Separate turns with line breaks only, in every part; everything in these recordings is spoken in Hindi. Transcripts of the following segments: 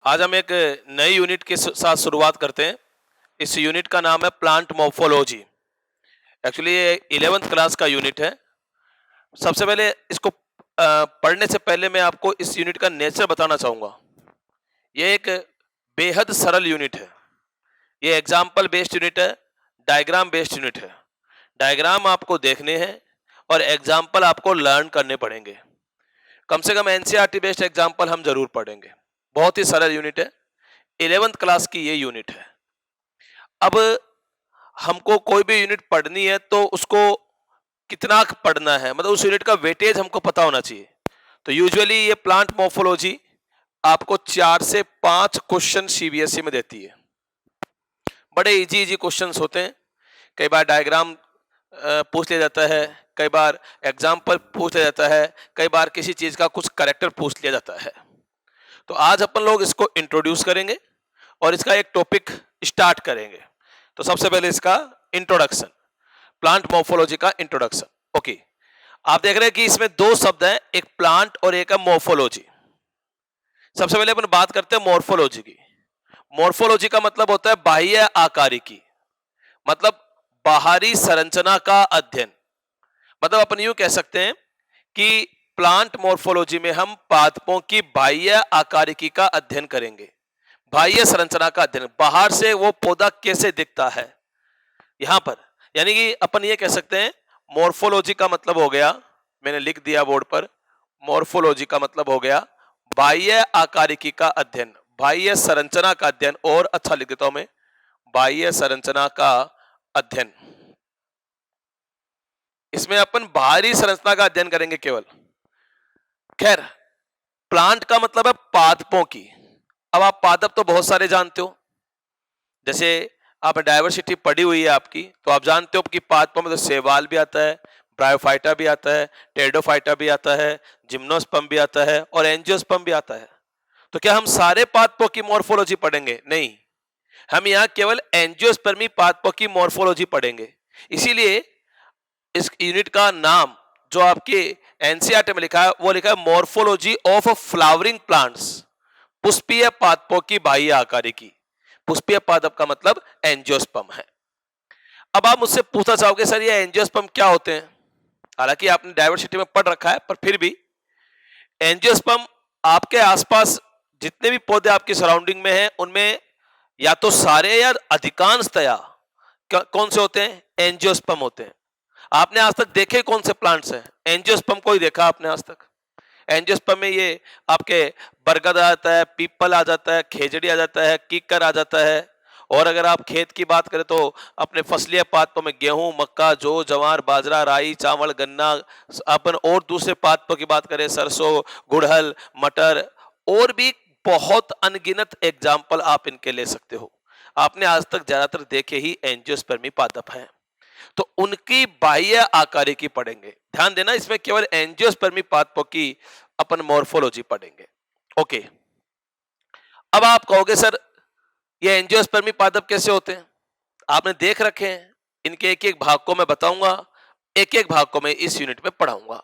आज हम एक नई यूनिट के साथ शुरुआत करते हैं। इस यूनिट का नाम है प्लांट मॉर्फोलॉजी। एक्चुअली ये 11th क्लास का यूनिट है। सबसे पहले इसको पढ़ने से पहले मैं आपको इस यूनिट का नेचर बताना चाहूँगा। ये एक बेहद सरल यूनिट है। ये एग्जाम्पल बेस्ड यूनिट है, डायग्राम बेस्ड यूनिट है। डायग्राम आपको देखने हैं और एग्जाम्पल आपको लर्न करने पड़ेंगे। कम से कम एनसीईआरटी बेस्ड एग्जाम्पल हम जरूर पढ़ेंगे। बहुत ही सरल यूनिट है। 11th क्लास की ये यूनिट है। अब हमको कोई भी यूनिट पढ़नी है तो उसको कितना पढ़ना है, मतलब उस यूनिट का वेटेज हमको पता होना चाहिए। तो यूजुअली ये प्लांट मॉर्फोलॉजी आपको 4 से 5 क्वेश्चन सीबीएसई में देती है। बड़े इजी इजी क्वेश्चंस होते हैं। कई बार डायग्राम पूछ लिया जाता है, कई बार एग्जाम्पल पूछ लिया जाता है, कई बार किसी चीज का कुछ करेक्टर पूछ लिया जाता है। तो आज अपन लोग इसको इंट्रोड्यूस करेंगे और इसका एक टॉपिक स्टार्ट करेंगे। तो सबसे पहले इसका इंट्रोडक्शन, प्लांट मॉर्फोलॉजी का इंट्रोडक्शन। ओके, आप देख रहे हैं कि इसमें दो शब्द हैं, एक प्लांट और एक है मॉर्फोलॉजी। सबसे पहले अपन बात करते हैं मॉर्फोलॉजी की। मॉर्फोलॉजी का मतलब होता है बाह्य आकारिकी, मतलब बाहरी संरचना का अध्ययन। मतलब अपन यूं कह सकते हैं कि प्लांट मॉर्फोलॉजी में हम पादपों की बाह्य आकारिकी का अध्ययन करेंगे। बाह्य संरचना का अध्ययन, बाहर से वो पौधा कैसे दिखता है यहां पर। यानी कि अपन ये कह सकते हैं मॉर्फोलॉजी का मतलब हो गया, मैंने लिख दिया बोर्ड पर, मॉर्फोलॉजी का मतलब हो गया बाह्य आकारिकी का अध्ययन, बाह्य संरचना का अध्ययन। और अच्छा लिख देता हूं मैं, बाह्य संरचना का अध्ययन। इसमें अपन बाहरी संरचना का अध्ययन करेंगे केवल। खैर, प्लांट का मतलब है पादपों की। अब आप पादप तो बहुत सारे जानते हो, जैसे आप डायवर्सिटी पढ़ी हुई है आपकी, तो आप जानते हो कि पादपों में तो शैवाल भी आता है, ब्रायोफाइटा भी आता है, टेरिडोफाइटा भी आता है, जिम्नोस्पर्म भी आता है और एंजियोस्पर्म भी आता है। तो क्या हम सारे पादपों की मॉर्फोलॉजी पढ़ेंगे? नहीं, हम यहाँ केवल एंजियोस्पर्मी पादपों की मॉर्फोलॉजी पढ़ेंगे। इसीलिए इस यूनिट का नाम जो आपके एनसीईआरटी में लिखा है वो लिखा है मॉर्फोलॉजी ऑफ फ्लावरिंग प्लांट्स, पुष्पीय पादपों की बाह्य आकारिकी। पुष्पीय पादप का मतलब एंजियोस्पर्म है। अब आप मुझसे पूछना चाहोगे सर ये एंजियोस्पर्म क्या होते हैं? हालांकि आपने डायवर्सिटी में पढ़ रखा है, पर फिर भी एंजियोस्पर्म आपके आसपास जितने भी पौधे आपकी सराउंडिंग में हैं उनमें या तो सारे या अधिकांशतया कौन से होते हैं? एंजियोस्पर्म होते हैं। आपने आज तक देखे कौन से प्लांट्स हैं? एंजियोस्पर्म को ही देखा आपने आज तक? एंजियोस्पर्म में ये आपके बरगद आ जाता है, पीपल आ जाता है, खेजड़ी आ जाता है, कीकर आ जाता है। और अगर आप खेत की बात करें तो अपने फसलीय पादपों में गेहूं, मक्का, जौ, जवार, बाजरा, राई, चावल, गन्ना। अपन और दूसरे पादपों की बात करें, सरसों, गुड़हल, मटर और भी बहुत अनगिनत एग्जाम्पल आप इनके ले सकते हो। आपने आज तक ज्यादातर देखे ही एंजियोस्पर्मी पादप हैं। तो उनकी बाह्य आकारिकी पढ़ेंगे। ध्यान देना, इसमें केवल एंजियोस्पर्मी पादपों की अपन मॉर्फोलॉजी पढ़ेंगे। ओके, अब आप कहोगे सर ये एंजियोस्पर्मी पादप कैसे होते हैं? आपने देख रखे हैं, इनके एक एक भाग को मैं बताऊंगा, एक एक भाग को मैं इस यूनिट में पढ़ाऊंगा।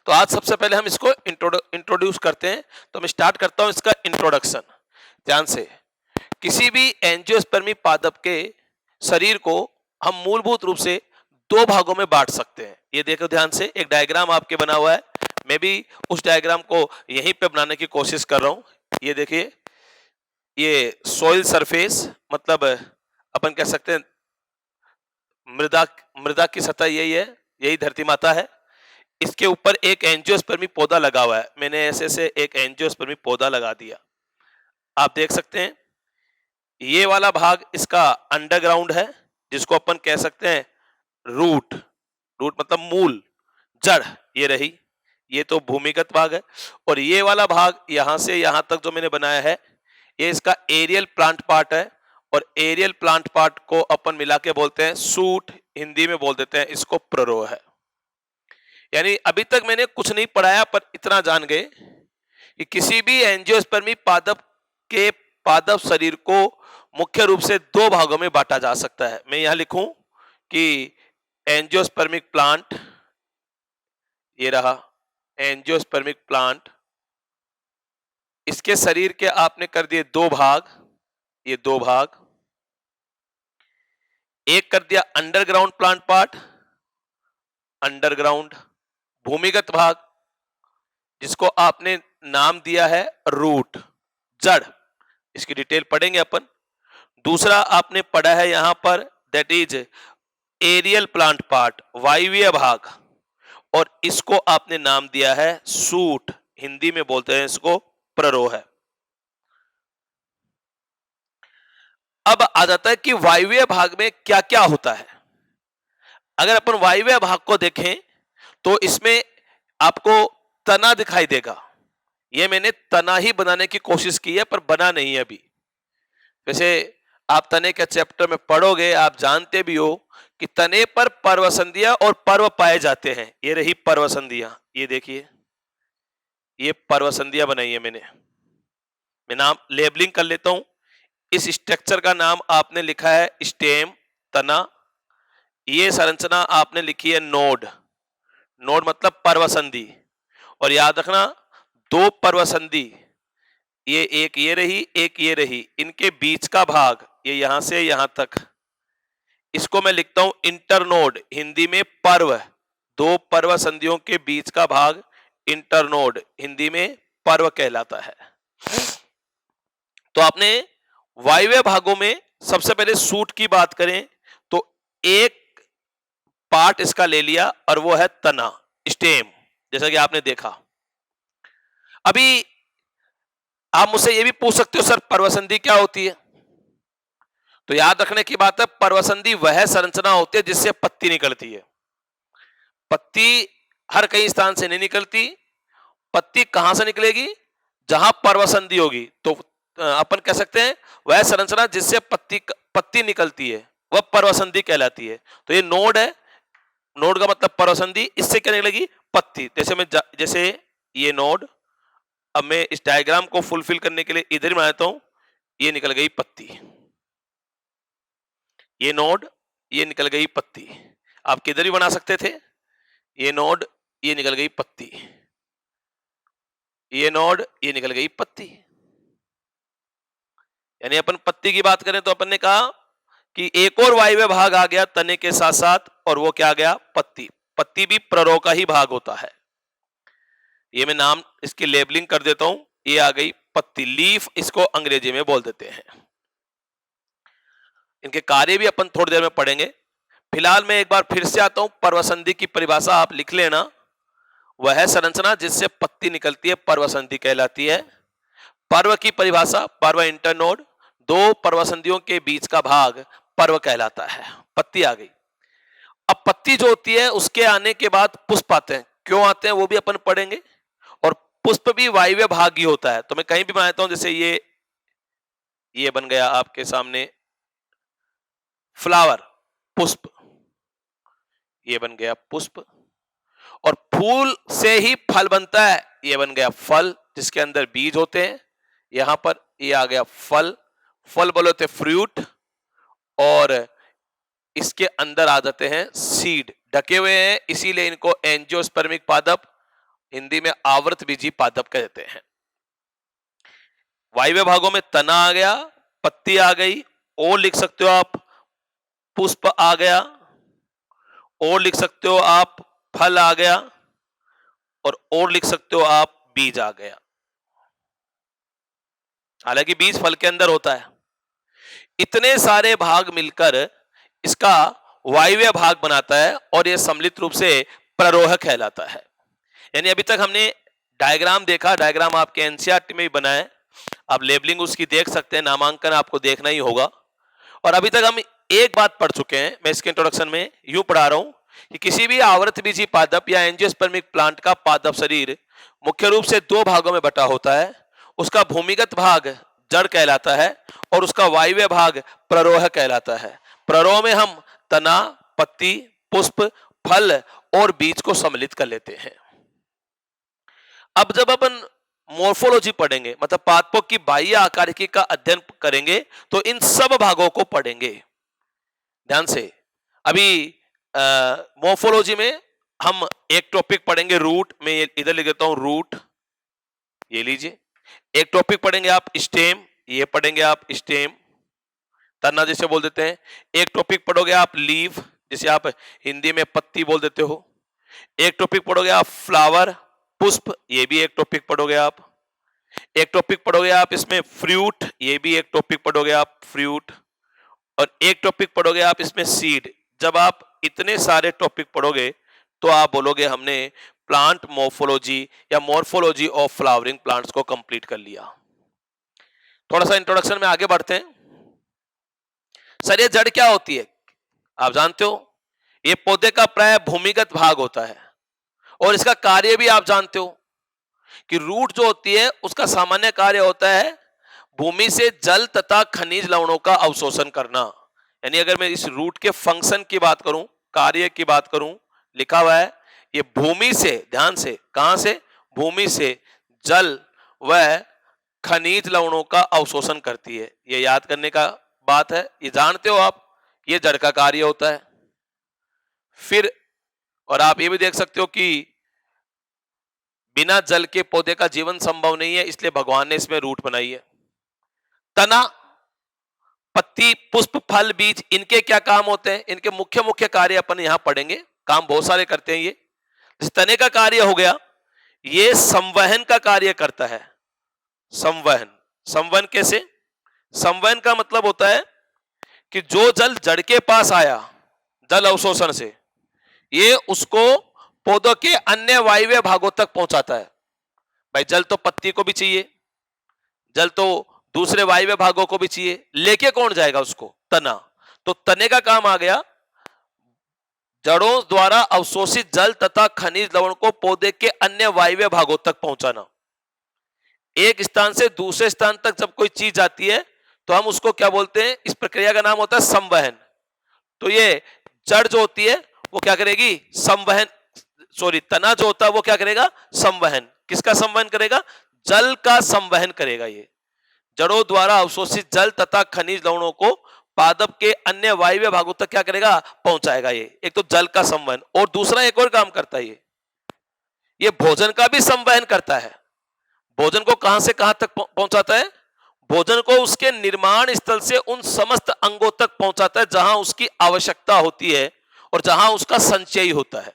तो आज सबसे पहले हम इसको इंट्रोड्यूस करते हैं। तो मैं स्टार्ट करता हूं इसका इंट्रोडक्शन। ध्यान से, किसी भी एंजियोस्पर्मी पादप के शरीर को हम मूलभूत रूप से दो भागों में बांट सकते हैं। ये देखो ध्यान से, एक डायग्राम आपके बना हुआ है, मैं भी उस डायग्राम को यहीं पे बनाने की कोशिश कर रहा हूं। ये देखिए, ये सॉइल सरफेस, मतलब अपन कह सकते हैं मृदा, मृदा की सतह यही है, यही धरती माता है। इसके ऊपर एक एंजियोस्पर्मी पौधा लगा हुआ है। मैंने ऐसे से एक एंजियोस्पर्मी पौधा लगा दिया। आप देख सकते हैं ये वाला भाग इसका अंडरग्राउंड है, जिसको अपन कह सकते हैं रूट। रूट मतलब मूल, जड़। ये रही, ये तो भूमिगत भाग है। और ये वाला भाग यहां से यहां तक जो मैंने बनाया है, ये इसका एरियल प्लांट पार्ट है। और एरियल प्लांट पार्ट को अपन मिला के बोलते हैं सूट, हिंदी में बोल देते हैं इसको प्ररोह है। यानी अभी तक मैंने कुछ नहीं पढ़ाया, पर इतना जान गए कि किसी भी एंजियोस्पर्मी पादप के पादप शरीर को मुख्य रूप से दो भागों में बांटा जा सकता है। मैं यहां लिखूं कि एंजियोस्पर्मिक प्लांट, ये रहा एंजियोस्पर्मिक प्लांट, इसके शरीर के आपने कर दिए 2 भाग, ये 2 भाग। एक कर दिया अंडरग्राउंड प्लांट पार्ट, अंडरग्राउंड भूमिगत भाग, जिसको आपने नाम दिया है रूट, जड़। इसकी डिटेल पढ़ेंगे अपन। दूसरा आपने पढ़ा है यहां पर, that is aerial plant part, वायवीय भाग, और इसको आपने नाम दिया है सूट, हिंदी में बोलते हैं इसको प्ररोह। अब आ जाता है कि वायवीय भाग में क्या क्या होता है। अगर अपन वायवीय भाग को देखें तो इसमें आपको तना दिखाई देगा। ये मैंने तना ही बनाने की कोशिश की है पर बना नहीं है अभी। वैसे आप तने के चैप्टर में पढ़ोगे, आप जानते भी हो कि तने पर पर्वसंधियां और पर्व पाए जाते हैं। ये रही पर्वसंधियां, ये देखिए, ये पर्वसंधियां बनाई है मैंने। मैं नाम लेबलिंग कर लेता हूं। इस स्ट्रक्चर का नाम आपने लिखा है स्टेम, तना। ये संरचना आपने लिखी है नोड, नोड मतलब पर्वसंधि। और याद रखना 2 पर्वसंधि, ये एक ये रही, एक ये रही, इनके बीच का भाग ये यहां से यहां तक, इसको मैं लिखता हूं इंटरनोड, हिंदी में पर्व। 2 पर्वसंधियों के बीच का भाग इंटरनोड, हिंदी में पर्व कहलाता है। तो आपने वायव्य भागों में सबसे पहले सूट की बात करें तो एक पार्ट इसका ले लिया और वो है तना, स्टेम, जैसा कि आपने देखा। अभी आप मुझसे ये भी पूछ सकते हो सर पर्वसंधि क्या होती है। तो याद रखने की बात है, पर्वसंधि वह संरचना होती है जिससे पत्ती निकलती है। पत्ती हर कई स्थान से नहीं निकलती। पत्ती कहां से निकलेगी? जहां पर्वसंधि होगी। तो अपन कह सकते हैं वह संरचना जिससे पत्ती निकलती है वह पर्वसंधि कहलाती है। तो ये नोड है, नोड का मतलब पर्वसंधि, इससे क्या निकलेगी? पत्ती। जैसे ये नोड, अब मैं इस डायग्राम को फुलफिल करने के लिए इधर ही बनाता हूं, ये निकल गई पत्ती। ये नोड, ये निकल गई पत्ती। आप किधर भी बना सकते थे। ये नोड, ये निकल गई पत्ती, ये नोड, ये निकल गई पत्ती। यानी अपन पत्ती की बात करें तो अपन ने कहा कि एक और वायव्य भाग आ गया तने के साथ साथ, और वो क्या आ गया? पत्ती। पत्ती भी प्ररोह का ही भाग होता है। ये मैं नाम इसकी लेबलिंग कर देता हूं, ये आ गई पत्ती, लीफ इसको अंग्रेजी में बोल देते हैं। इनके कार्य भी अपन थोड़ी देर में पढ़ेंगे। फिलहाल मैं एक बार फिर से आता हूं, पर्वसंधि की परिभाषा आप लिख लेना। वह संरचना जिससे पत्ती निकलती है पर्वसंधि कहलाती है। पर्व की परिभाषा, पर्व इंटरनोड, 2 पर्वसंधियों के बीच का भाग पर्व कहलाता है। पत्ती आ गई। अब पत्ती जो होती है उसके आने के बाद पुष्प आते हैं। क्यों आते हैं वो भी अपन पढ़ेंगे। और पुष्प भी वायव्य भाग ही होता है। तो मैं कहीं भी बनाता हूं, जैसे ये बन गया आपके सामने फ्लावर, पुष्प, ये बन गया पुष्प। और फूल से ही फल बनता है, ये बन गया फल जिसके अंदर बीज होते हैं। यहां पर ये आ गया फल, फल बोले होते फ्रूट, और इसके अंदर आ जाते हैं सीड, ढके हुए हैं, इसीलिए इनको एंजियोस्पर्मिक पादप, हिंदी में आवृत बीजी पादप कहते हैं। वायव्य भागों में तना आ गया, पत्ती आ गई, और लिख सकते हो आप पुष्प आ गया, और लिख सकते हो आप फल आ गया, और लिख सकते हो आप बीज आ गया। हालांकि बीज फल के अंदर होता है। इतने सारे भाग मिलकर इसका वायव्य भाग बनाता है और यह सम्मिलित रूप से प्ररोह कहलाता है। यानी अभी तक हमने डायग्राम देखा, डायग्राम आपके एनसीईआरटी में भी बना है, आप लेबलिंग उसकी देख सकते हैं, नामांकन आपको देखना ही होगा। और अभी तक हम एक बात पढ़ चुके हैं, मैं इसके इंट्रोडक्शन में यूं पढ़ा रहा हूं कि किसी भी आवृत बीजी पादप या एंजियोस्पर्मिक प्लांट का पादप शरीर मुख्य रूप से 2 भागों में बटा होता है। उसका भूमिगत भाग जड़ कहलाता है और उसका वायव्य भाग प्ररोह कहलाता है। प्ररोह में हम तना, पत्ती, पुष्प, फल और बीज को सम्मिलित कर लेते हैं। अब जब अपन मोर्फोलॉजी पढ़ेंगे, मतलब पादपों की बाह्य आकारिकी का अध्ययन करेंगे, तो इन सब भागों को पढ़ेंगे ध्यान से। अभी मोर्फोलॉजी में हम एक टॉपिक पढ़ेंगे रूट, में इधर लिख देता हूं रूट, ये लीजिए, एक टॉपिक पढ़ेंगे आप स्टेम, ये पढ़ेंगे आप स्टेम, तना जैसे बोल देते हैं। एक टॉपिक पढ़ोगे आप लीव, जिसे आप हिंदी में पत्ती बोल देते हो। एक टॉपिक पढ़ोगे आप फ्लावर, पुष्प, ये भी एक टॉपिक पढ़ोगे आप। एक टॉपिक पढ़ोगे आप इसमें फ्रूट, ये भी एक टॉपिक पढ़ोगे आप फ्रूट। और एक टॉपिक पढ़ोगे आप इसमें सीड। जब आप इतने सारे टॉपिक पढ़ोगे तो आप बोलोगे हमने प्लांट मोर्फोलॉजी या मॉर्फोलॉजी ऑफ फ्लावरिंग प्लांट्स को कंप्लीट कर लिया। थोड़ा सा इंट्रोडक्शन में आगे बढ़ते हैं। सर ये जड़ क्या होती है? आप जानते हो ये पौधे का प्राय भूमिगत भाग होता है और इसका कार्य भी आप जानते हो कि रूट जो होती है उसका सामान्य कार्य होता है भूमि से जल तथा खनिज लवणों का अवशोषण करना। यानी अगर मैं इस रूट के फंक्शन की बात करूं, कार्य की बात करूं, लिखा हुआ है ये भूमि से, ध्यान से, कहां से? भूमि से जल व खनिज लवणों का अवशोषण करती है। ये याद करने का बात है, ये जानते हो आप, ये जड़ का कार्य होता है। फिर और आप ये भी देख सकते हो कि बिना जल के पौधे का जीवन संभव नहीं है, इसलिए भगवान ने इसमें रूट बनाई है। तना, पत्ती, पुष्प, फल, बीज, इनके क्या काम होते हैं? इनके मुख्य मुख्य कार्य अपन यहां पढ़ेंगे। काम बहुत सारे करते हैं ये। जैसे तने का कार्य हो गया, ये संवहन का कार्य करता है। संवहन, संवहन कैसे? संवहन का मतलब होता है कि जो जल जड़ के पास आया जल अवशोषण से, ये उसको पौधों के अन्य वायव्य भागों तक पहुंचाता है। भाई जल तो पत्ती को भी चाहिए, जल तो दूसरे वायव्य भागों को भी चाहिए, लेके कौन जाएगा उसको? तना। तो तने का काम आ गया जड़ों द्वारा अवशोषित जल तथा खनिज लवण को पौधे के अन्य वायव्य भागों तक पहुंचाना। एक स्थान से दूसरे स्थान तक जब कोई चीज जाती है तो हम उसको क्या बोलते हैं? इस प्रक्रिया का नाम होता है संवहन। तो ये जड़ जो होती है वो क्या करेगी? संवहन, सॉरी, तना जो होता है वो क्या करेगा? संवहन। किसका संवहन करेगा? जल का संवहन करेगा। ये जड़ों द्वारा अवशोषित जल तथा खनिज लवणों को पादप के अन्य वायव्य भागों तक क्या करेगा? पहुंचाएगा। ये एक तो जल का संवहन, और दूसरा एक और काम करता है ये भोजन का भी संवहन करता है। भोजन को कहां से कहां तक पहुंचाता है? भोजन को उसके निर्माण स्थल से उन समस्त अंगों तक पहुंचाता है जहां उसकी आवश्यकता होती है और जहां उसका संचय होता है।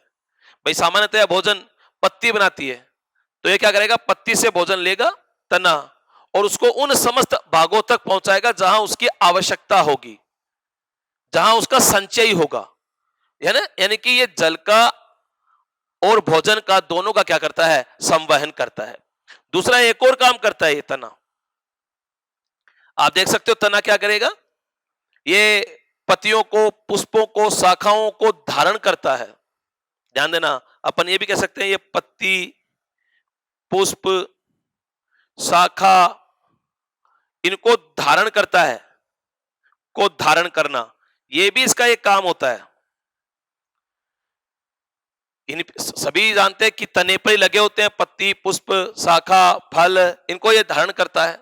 भाई सामान्यतः भोजन पत्ती बनाती है, तो ये क्या करेगा? पत्ती से भोजन लेगा तना और उसको उन समस्त भागों तक पहुंचाएगा जहां उसकी आवश्यकता होगी, जहां उसका संचय होगा, है ना। यानी कि ये जल का और भोजन का दोनों का क्या करता है? संवहन करता है। दूसरा एक और काम करता है ये तना। आप देख सकते हो तना क्या करेगा? ये पत्तियों को, पुष्पों को, शाखाओं को धारण करता है। ध्यान देना, अपन ये भी कह सकते हैं ये पत्ती, पुष्प, शाखा, इनको धारण करता है। को धारण करना, ये भी इसका एक काम होता है। इन सभी जानते हैं कि तने पर ही लगे होते हैं, पत्ती, पुष्प, शाखा, फल, इनको ये धारण करता है।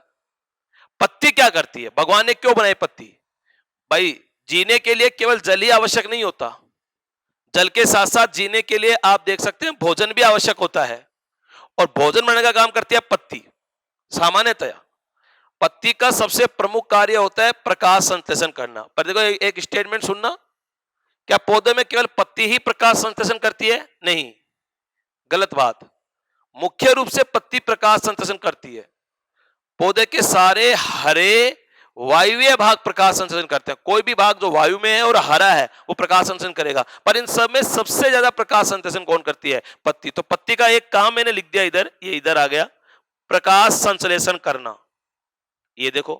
पत्ती क्या करती है? भगवान ने क्यों बनाई पत्ती? भाई जीने के लिए केवल जल ही आवश्यक नहीं होता, जल के साथ साथ जीने के लिए आप देख सकते हैं भोजन भी आवश्यक होता है, और भोजन बनाने का काम करती है पत्ती। सामान्यतया पत्ती का सबसे प्रमुख कार्य होता है प्रकाश संश्लेषण करना। पर देखो एक स्टेटमेंट सुनना, क्या पौधे में केवल पत्ती ही प्रकाश संश्लेषण करती है? नहीं, गलत बात। मुख्य रूप से पत्ती प्रकाश संश्लेषण करती है। पौधे के सारे हरे वायुव्य भाग प्रकाश संश्लेषण करते हैं। कोई भी भाग जो वायु में है और हरा है वो प्रकाश संश्लेषण करेगा, पर इन सब में सबसे ज्यादा प्रकाश संश्लेषण कौन करती है? पत्ती। तो पत्ती का एक काम मैंने लिख दिया इधर, ये इधर आ गया, प्रकाश संश्लेषण करना। ये देखो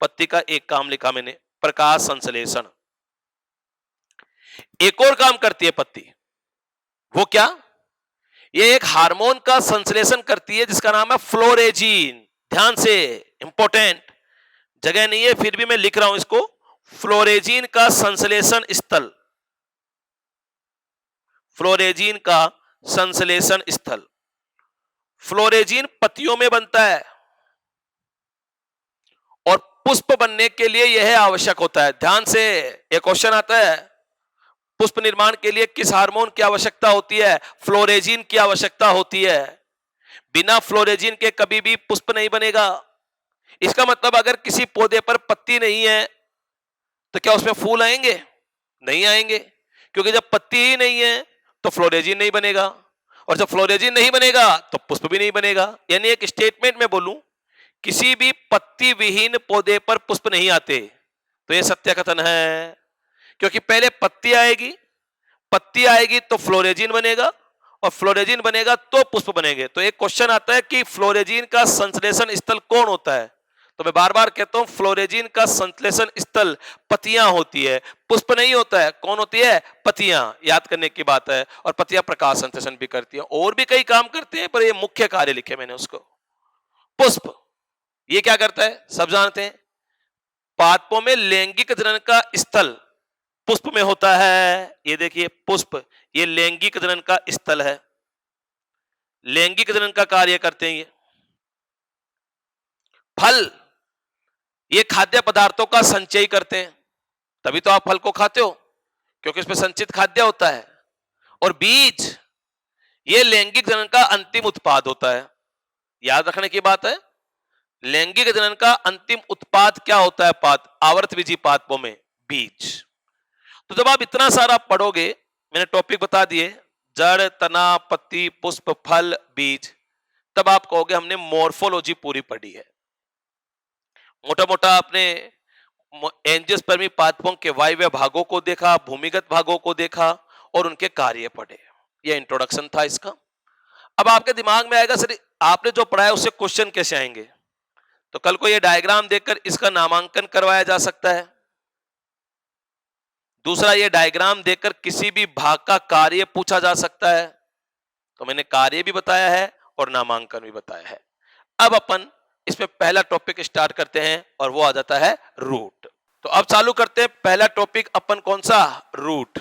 पत्ती का एक काम लिखा मैंने, प्रकाश संश्लेषण। एक और काम करती है पत्ती, वो क्या? ये एक हार्मोन का संश्लेषण करती है जिसका नाम है फ्लोरेजीन। ध्यान से, इंपॉर्टेंट, जगह नहीं है फिर भी मैं लिख रहा हूं इसको, फ्लोरेजीन का संश्लेषण स्थल, फ्लोरेजीन का संश्लेषण स्थल। फ्लोरेजीन पत्तियों में बनता है और पुष्प बनने के लिए यह आवश्यक होता है। ध्यान से, एक क्वेश्चन आता है, पुष्प निर्माण के लिए किस हार्मोन की आवश्यकता होती है? फ्लोरेजीन की आवश्यकता होती है। बिना फ्लोरेजिन के कभी भी पुष्प नहीं बनेगा। इसका मतलब अगर किसी पौधे पर पत्ती नहीं है तो क्या उसमें फूल आएंगे? नहीं आएंगे, क्योंकि जब पत्ती ही नहीं है तो फ्लोरेजिन नहीं बनेगा, और जब फ्लोरेजिन नहीं बनेगा तो पुष्प भी नहीं बनेगा। यानी एक स्टेटमेंट में बोलूं, किसी भी पत्ती विहीन पौधे पर पुष्प नहीं आते, तो यह सत्य कथन है। क्योंकि पहले पत्ती आएगी तो फ्लोरेजिन बनेगा, और फ्लोरेजिन बनेगा तो पुष्प बनेंगे। तो एक क्वेश्चन आता है कि फ्लोरेजिन का संश्लेषण स्थल कौन होता है? तो मैं बार बार कहता हूं, फ्लोरेजिन का संश्लेषण स्थल पत्तियां होती है, पुष्प नहीं होता है। कौन होती है? पत्तियां। याद करने की बात है। और पत्तियां प्रकाश संश्लेषण भी करती हैं, और भी कई काम करते हैं, पर ये मुख्य कार्य लिखे मैंने उसको। पुष्प ये क्या करता है सब जानते हैं। पादपों में लैंगिक जनन का स्थल पुष्प में होता है। ये देखिए पुष्प, ये लैंगिक जनन का स्थल है, लैंगिक जनन का कार्य करते हैं ये। फल ये खाद्य पदार्थों का संचय करते हैं, तभी तो आप फल को खाते हो, क्योंकि इसमें संचित खाद्य होता है। और बीज ये लैंगिक जनन का अंतिम उत्पाद होता है। याद रखने की बात है, लैंगिक जनन का अंतिम उत्पाद क्या होता है? आवर्तबीजी पादपों में बीज। तो जब आप इतना सारा पढ़ोगे, मैंने टॉपिक बता दिए, जड़, तना, पत्ती, पुष्प, फल, बीज, तब आप कहोगे हमने मॉर्फोलॉजी पूरी पढ़ी है। मोटा मोटा आपने एंजियोस्पर्मी पादपों के वायव्य भागों को देखा, भूमिगत भागों को देखा, और उनके कार्य पढ़े। यह इंट्रोडक्शन था इसका। अब आपके दिमाग में आएगा, सर आपने जो पढ़ा है उससे क्वेश्चन कैसे आएंगे? तो कल को यह डायग्राम देखकर इसका नामांकन करवाया जा सकता है। दूसरा, यह डायग्राम देखकर किसी भी भाग का कार्य पूछा जा सकता है। तो मैंने कार्य भी बताया है और नामांकन भी बताया है। अब अपन इसमें पहला टॉपिक स्टार्ट करते हैं, और वो आ जाता है रूट। तो अब चालू करते हैं पहला टॉपिक अपन, कौन सा? रूट।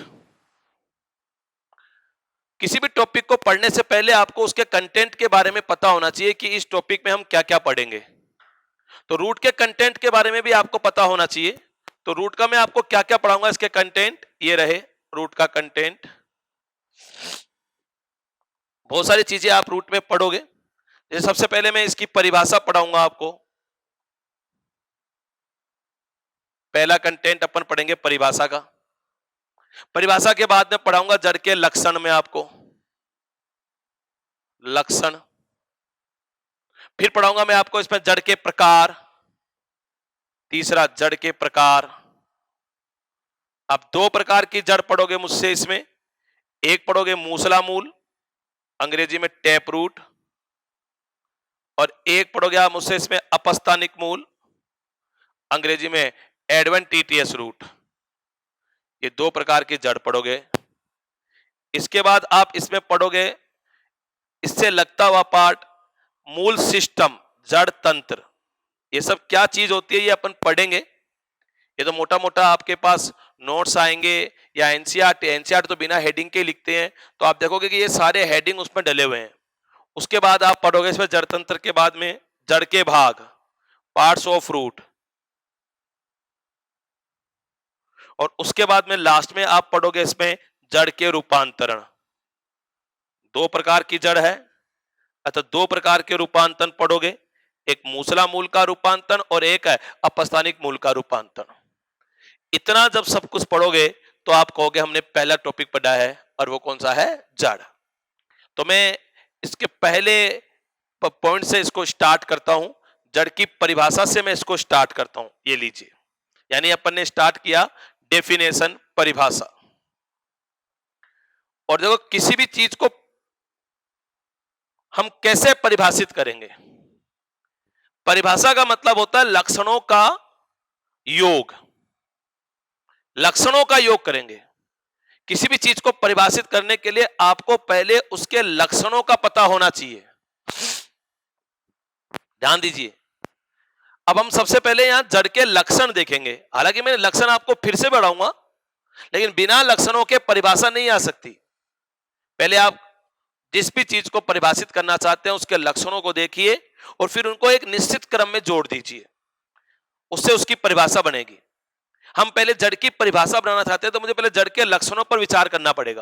किसी भी टॉपिक को पढ़ने से पहले आपको उसके कंटेंट के बारे में पता होना चाहिए कि इस टॉपिक में हम क्या क्या पढ़ेंगे। तो रूट के कंटेंट के बारे में भी आपको पता होना चाहिए। तो रूट का मैं आपको क्या क्या पढ़ाऊंगा, इसके कंटेंट ये रहे। रूट का कंटेंट, बहुत सारी चीजें आप रूट में पढ़ोगे। जैसे सबसे पहले मैं इसकी परिभाषा पढ़ाऊंगा आपको। पहला कंटेंट अपन पढ़ेंगे परिभाषा का। परिभाषा के बाद में पढ़ाऊंगा जड़ के लक्षण में आपको, लक्षण। फिर पढ़ाऊंगा मैं आपको इसमें जड़ के प्रकार। तीसरा, जड़ के प्रकार। अब दो प्रकार की जड़ पढ़ोगे मुझसे इसमें। एक पढ़ोगे मूसला मूल, अंग्रेजी में टैप रूट, और एक पढ़ोगे आप मुझसे इसमें अपस्थानिक मूल, अंग्रेजी में एडवेंटिटियस रूट। ये दो प्रकार की जड़ पढ़ोगे। इसके बाद आप इसमें पढ़ोगे, इससे लगता हुआ पार्ट, मूल सिस्टम, जड़ तंत्र। ये सब क्या चीज होती है ये अपन पढ़ेंगे। ये तो मोटा मोटा आपके पास नोट्स आएंगे या एनसीईआरटी तो बिना हेडिंग के लिखते हैं, तो आप देखोगे कि ये सारे हेडिंग उसमें डले हुए हैं। उसके बाद आप पढ़ोगे इसमें जड़ तंत्र के बाद में जड़ के भाग, पार्ट्स ऑफ रूट, और उसके बाद में लास्ट में आप पढ़ोगे इसमें जड़ के रूपांतरण। दो प्रकार की जड़ है, अतः दो प्रकार के रूपांतरण पढ़ोगे। एक मूसला मूल का रूपांतरण और एक है अपस्थानिक मूल का रूपांतरण। इतना जब सब कुछ पढ़ोगे तो आप कहोगे हमने पहला टॉपिक पढ़ा है, और वो कौन सा है? जड़। तो मैं इसके पहले पॉइंट से इसको स्टार्ट करता हूं, जड़ की परिभाषा से मैं इसको स्टार्ट करता हूं। ये लीजिए, यानी अपन ने स्टार्ट किया डेफिनेशन, परिभाषा। और देखो किसी भी चीज को हम कैसे परिभाषित करेंगे। परिभाषा का मतलब होता है लक्षणों का योग, लक्षणों का योग करेंगे। किसी भी चीज को परिभाषित करने के लिए आपको पहले उसके लक्षणों का पता होना चाहिए। ध्यान दीजिए। अब हम सबसे पहले यहां जड़ के लक्षण देखेंगे। हालांकि मैं लक्षण आपको फिर से बढ़ाऊंगा, लेकिन बिना लक्षणों के परिभाषा नहीं आ सकती। पहले आप जिस भी चीज को परिभाषित करना चाहते हैं उसके लक्षणों को देखिए, और फिर उनको एक निश्चित क्रम में जोड़ दीजिए, उससे उसकी परिभाषा बनेगी। हम पहले जड़ की परिभाषा बनाना चाहते हैं, तो मुझे पहले जड़ के लक्षणों पर विचार करना पड़ेगा।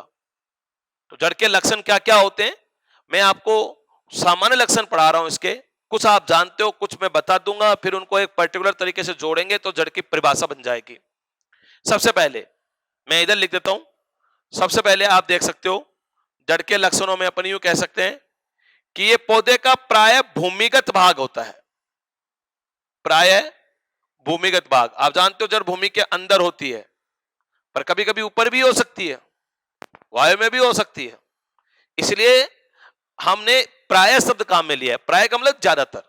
तो जड़ के लक्षण क्या क्या होते हैं मैं आपको सामान्य लक्षण पढ़ा रहा हूं इसके, कुछ आप जानते हो, कुछ मैं बता दूंगा, फिर उनको एक पर्टिकुलर तरीके से जोड़ेंगे तो जड़ की परिभाषा बन जाएगी। सबसे पहले मैं इधर लिख देता हूं। सबसे पहले आप देख सकते हो जड़ के लक्षणों में अपन यूं कह सकते हैं कि ये पौधे का प्राय भूमिगत भाग होता है। प्राय भूमिगत भाग, आप जानते हो जड़ भूमि के अंदर होती है, पर कभी कभी ऊपर भी हो सकती है, वायु में भी हो सकती है। इसलिए हमने प्राय शब्द काम में लिया है। प्राय का मतलब ज्यादातर,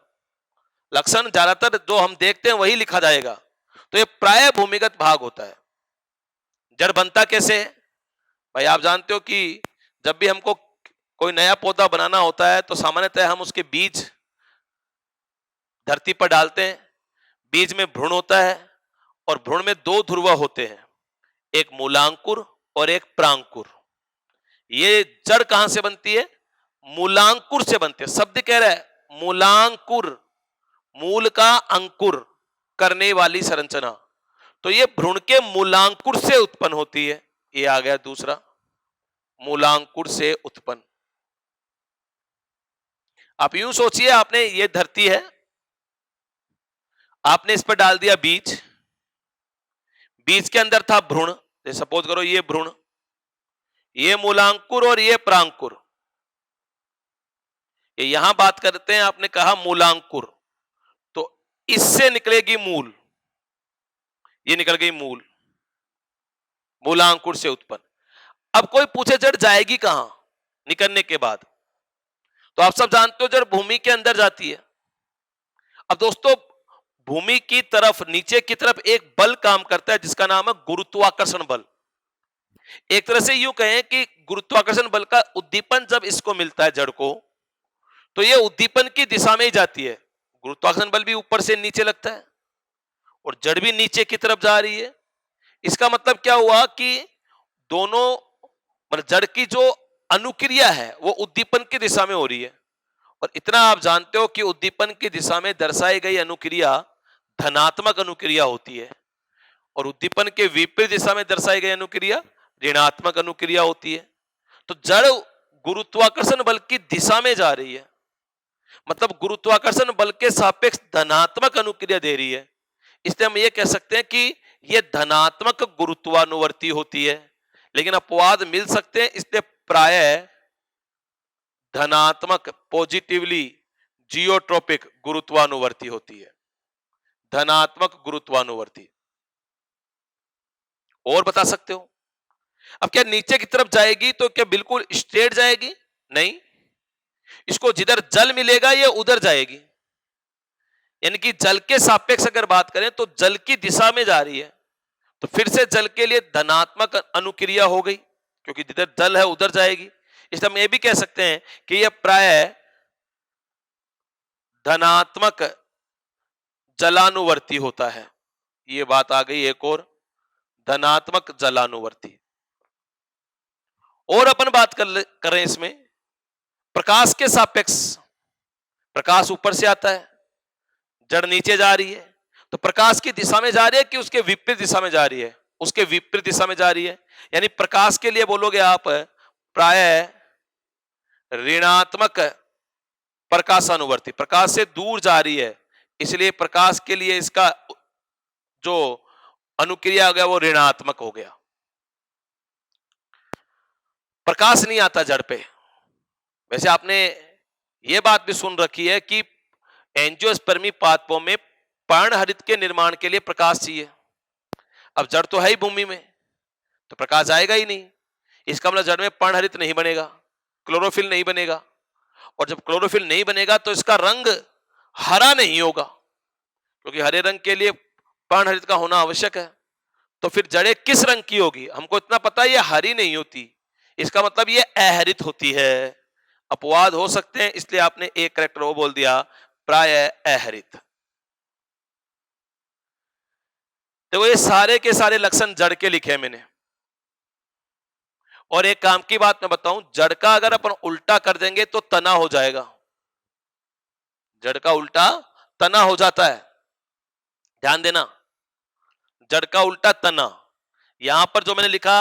लक्षण ज्यादातर जो हम देखते हैं वही लिखा जाएगा। तो ये प्राय भूमिगत भाग होता है। जड़ बनता कैसे है भाई? आप जानते हो कि जब भी हमको कोई नया पौधा बनाना होता है तो सामान्यतः हम उसके बीज धरती पर डालते हैं। बीज में भ्रूण होता है और भ्रूण में दो ध्रुव होते हैं, एक मूलांकुर और एक प्रांकुर। ये जड़ कहां से बनती है? मूलांकुर से बनती है। शब्द कह रहा है मूलांकुर, मूल का अंकुर करने वाली संरचना। तो ये भ्रूण के मूलांकुर से उत्पन्न होती है। ये आ गया दूसरा, मूलांकुर से उत्पन्न। आप यूं सोचिए, आपने ये धरती है, आपने इस पर डाल दिया बीज, बीज के अंदर था भ्रूण, सपोज करो ये भ्रूण, ये मूलांकुर और ये प्रांकुर। ये यहां बात करते हैं, आपने कहा मूलांकुर, तो इससे निकलेगी मूल, ये निकल गई मूल, मूलांकुर से उत्पन्न। अब कोई पूछे जड़ जाएगी कहां निकलने के बाद? तो आप सब जानते हो जड़ भूमि के अंदर जाती है। अब दोस्तों भूमि की तरफ, नीचे की तरफ एक बल काम करता है जिसका नाम है गुरुत्वाकर्षण बल। एक तरह से यूं कहें कि गुरुत्वाकर्षण बल का उद्दीपन जब इसको मिलता है जड़ को, तो ये उद्दीपन की दिशा में ही जाती है। गुरुत्वाकर्षण बल भी ऊपर से नीचे लगता है और जड़ भी नीचे की तरफ जा रही है। इसका मतलब क्या हुआ कि दोनों, मतलब जड़ की जो अनुक्रिया है वो उद्दीपन की दिशा में हो रही है। और इतना आप जानते हो कि उद्दीपन की दिशा में दर्शाई गई अनुक्रिया धनात्मक अनुक्रिया होती है और उद्दीपन के विपरीत दिशा में दर्शाई गई अनुक्रिया ऋणात्मक अनुक्रिया होती है। तो जड़ गुरुत्वाकर्षण बल की दिशा में जा रही है, मतलब गुरुत्वाकर्षण बल के सापेक्ष धनात्मक अनुक्रिया दे रही है। इसलिए हम ये कह सकते हैं कि यह धनात्मक गुरुत्वानुवर्ती होती है। लेकिन अपवाद मिल सकते हैं, इसलिए प्राय धनात्मक, पॉजिटिवली जियोट्रोपिक गुरुत्वानुवर्ती होती है। धनात्मक गुरुत्वानुवर्ती। और बता सकते हो? अब क्या नीचे की तरफ जाएगी तो क्या बिल्कुल स्ट्रेट जाएगी? नहीं, इसको जिधर जल मिलेगा ये उधर जाएगी। यानी कि जल के सापेक्ष अगर बात करें तो जल की दिशा में जा रही है, तो फिर से जल के लिए धनात्मक अनुक्रिया हो गई, क्योंकि जिधर जल है उधर जाएगी। इसलिए हम ये भी कह सकते हैं कि यह प्राय धनात्मक जलानुवर्ती होता है। ये बात आ गई एक और, धनात्मक जलानुवर्ती। और अपन बात करें इसमें प्रकाश के सापेक्ष। प्रकाश ऊपर से आता है, जड़ नीचे जा रही है, तो प्रकाश की दिशा में जा रही है कि उसके विपरीत दिशा में जा रही है? उसके विपरीत दिशा में जा रही है। यानी प्रकाश के लिए बोलोगे आप प्राय ऋणात्मक प्रकाशानुवर्ती, प्रकाश से दूर जा रही है, इसलिए प्रकाश के लिए इसका जो अनुक्रिया हो गया वो ऋणात्मक हो गया। प्रकाश नहीं आता जड़ पे। वैसे आपने ये बात भी सुन रखी है कि एंजियोस्पर्मी पादपों में पर्णहरित के निर्माण के लिए प्रकाश चाहिए। अब जड़ तो है ही भूमि में, तो प्रकाश आएगा ही नहीं। इसका मतलब जड़ में पर्णहरित नहीं बनेगा, क्लोरोफिल नहीं बनेगा, और जब क्लोरोफिल नहीं बनेगा तो इसका रंग हरा नहीं होगा, क्योंकि हरे रंग के लिए पर्णहरित का होना आवश्यक है। तो फिर जड़ें किस रंग की होगी? हमको इतना पता है ये हरी नहीं होती, इसका मतलब ये अहरित होती है। अपवाद हो सकते हैं, इसलिए आपने एक करेक्टर वो बोल दिया, प्राय अहरित। देखो ये सारे के सारे लक्षण जड़ के लिखे हैं मैंने। और एक काम की बात मैं बताऊं, जड़ का अगर अपन उल्टा कर देंगे तो तना हो जाएगा। जड़ का उल्टा तना हो जाता है, ध्यान देना। जड़ का उल्टा तना, यहां पर जो मैंने लिखा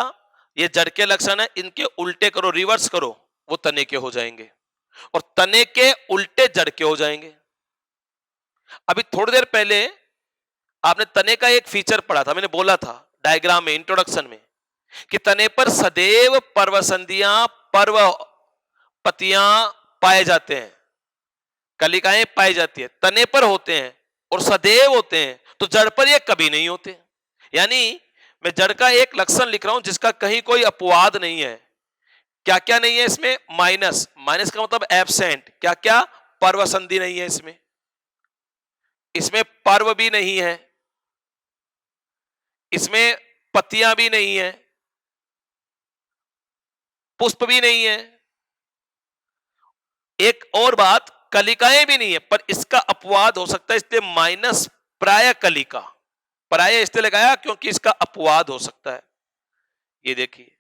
ये जड़ के लक्षण है, इनके उल्टे करो, रिवर्स करो, वो तने के हो जाएंगे। और तने के उल्टे जड़ के हो जाएंगे। अभी थोड़ी देर पहले आपने तने का एक फीचर पढ़ा था, मैंने बोला था डायग्राम में, इंट्रोडक्शन में, कि तने पर सदैव पर्वसंधियां, पर्व पतियां पाए जाते हैं, कलिकाएं पाई जाती है, तने पर होते हैं और सदैव होते हैं, तो जड़ पर ये कभी नहीं होते। यानी मैं जड़ का एक लक्षण लिख रहा हूं जिसका कहीं कोई अपवाद नहीं है। क्या क्या नहीं है इसमें? माइनस, माइनस का मतलब एब्सेंट। क्या क्या? पर्व संधि नहीं है इसमें, इसमें पर्व भी नहीं है, इसमें पत्तियां भी नहीं है, पुष्प भी नहीं है, एक और बात, कलिकाएं भी नहीं है, पर इसका अपवाद हो सकता है, इसलिए माइनस प्राय कलिका, प्राय इसलिए लगाया क्योंकि इसका अपवाद हो सकता है। ये देखिए,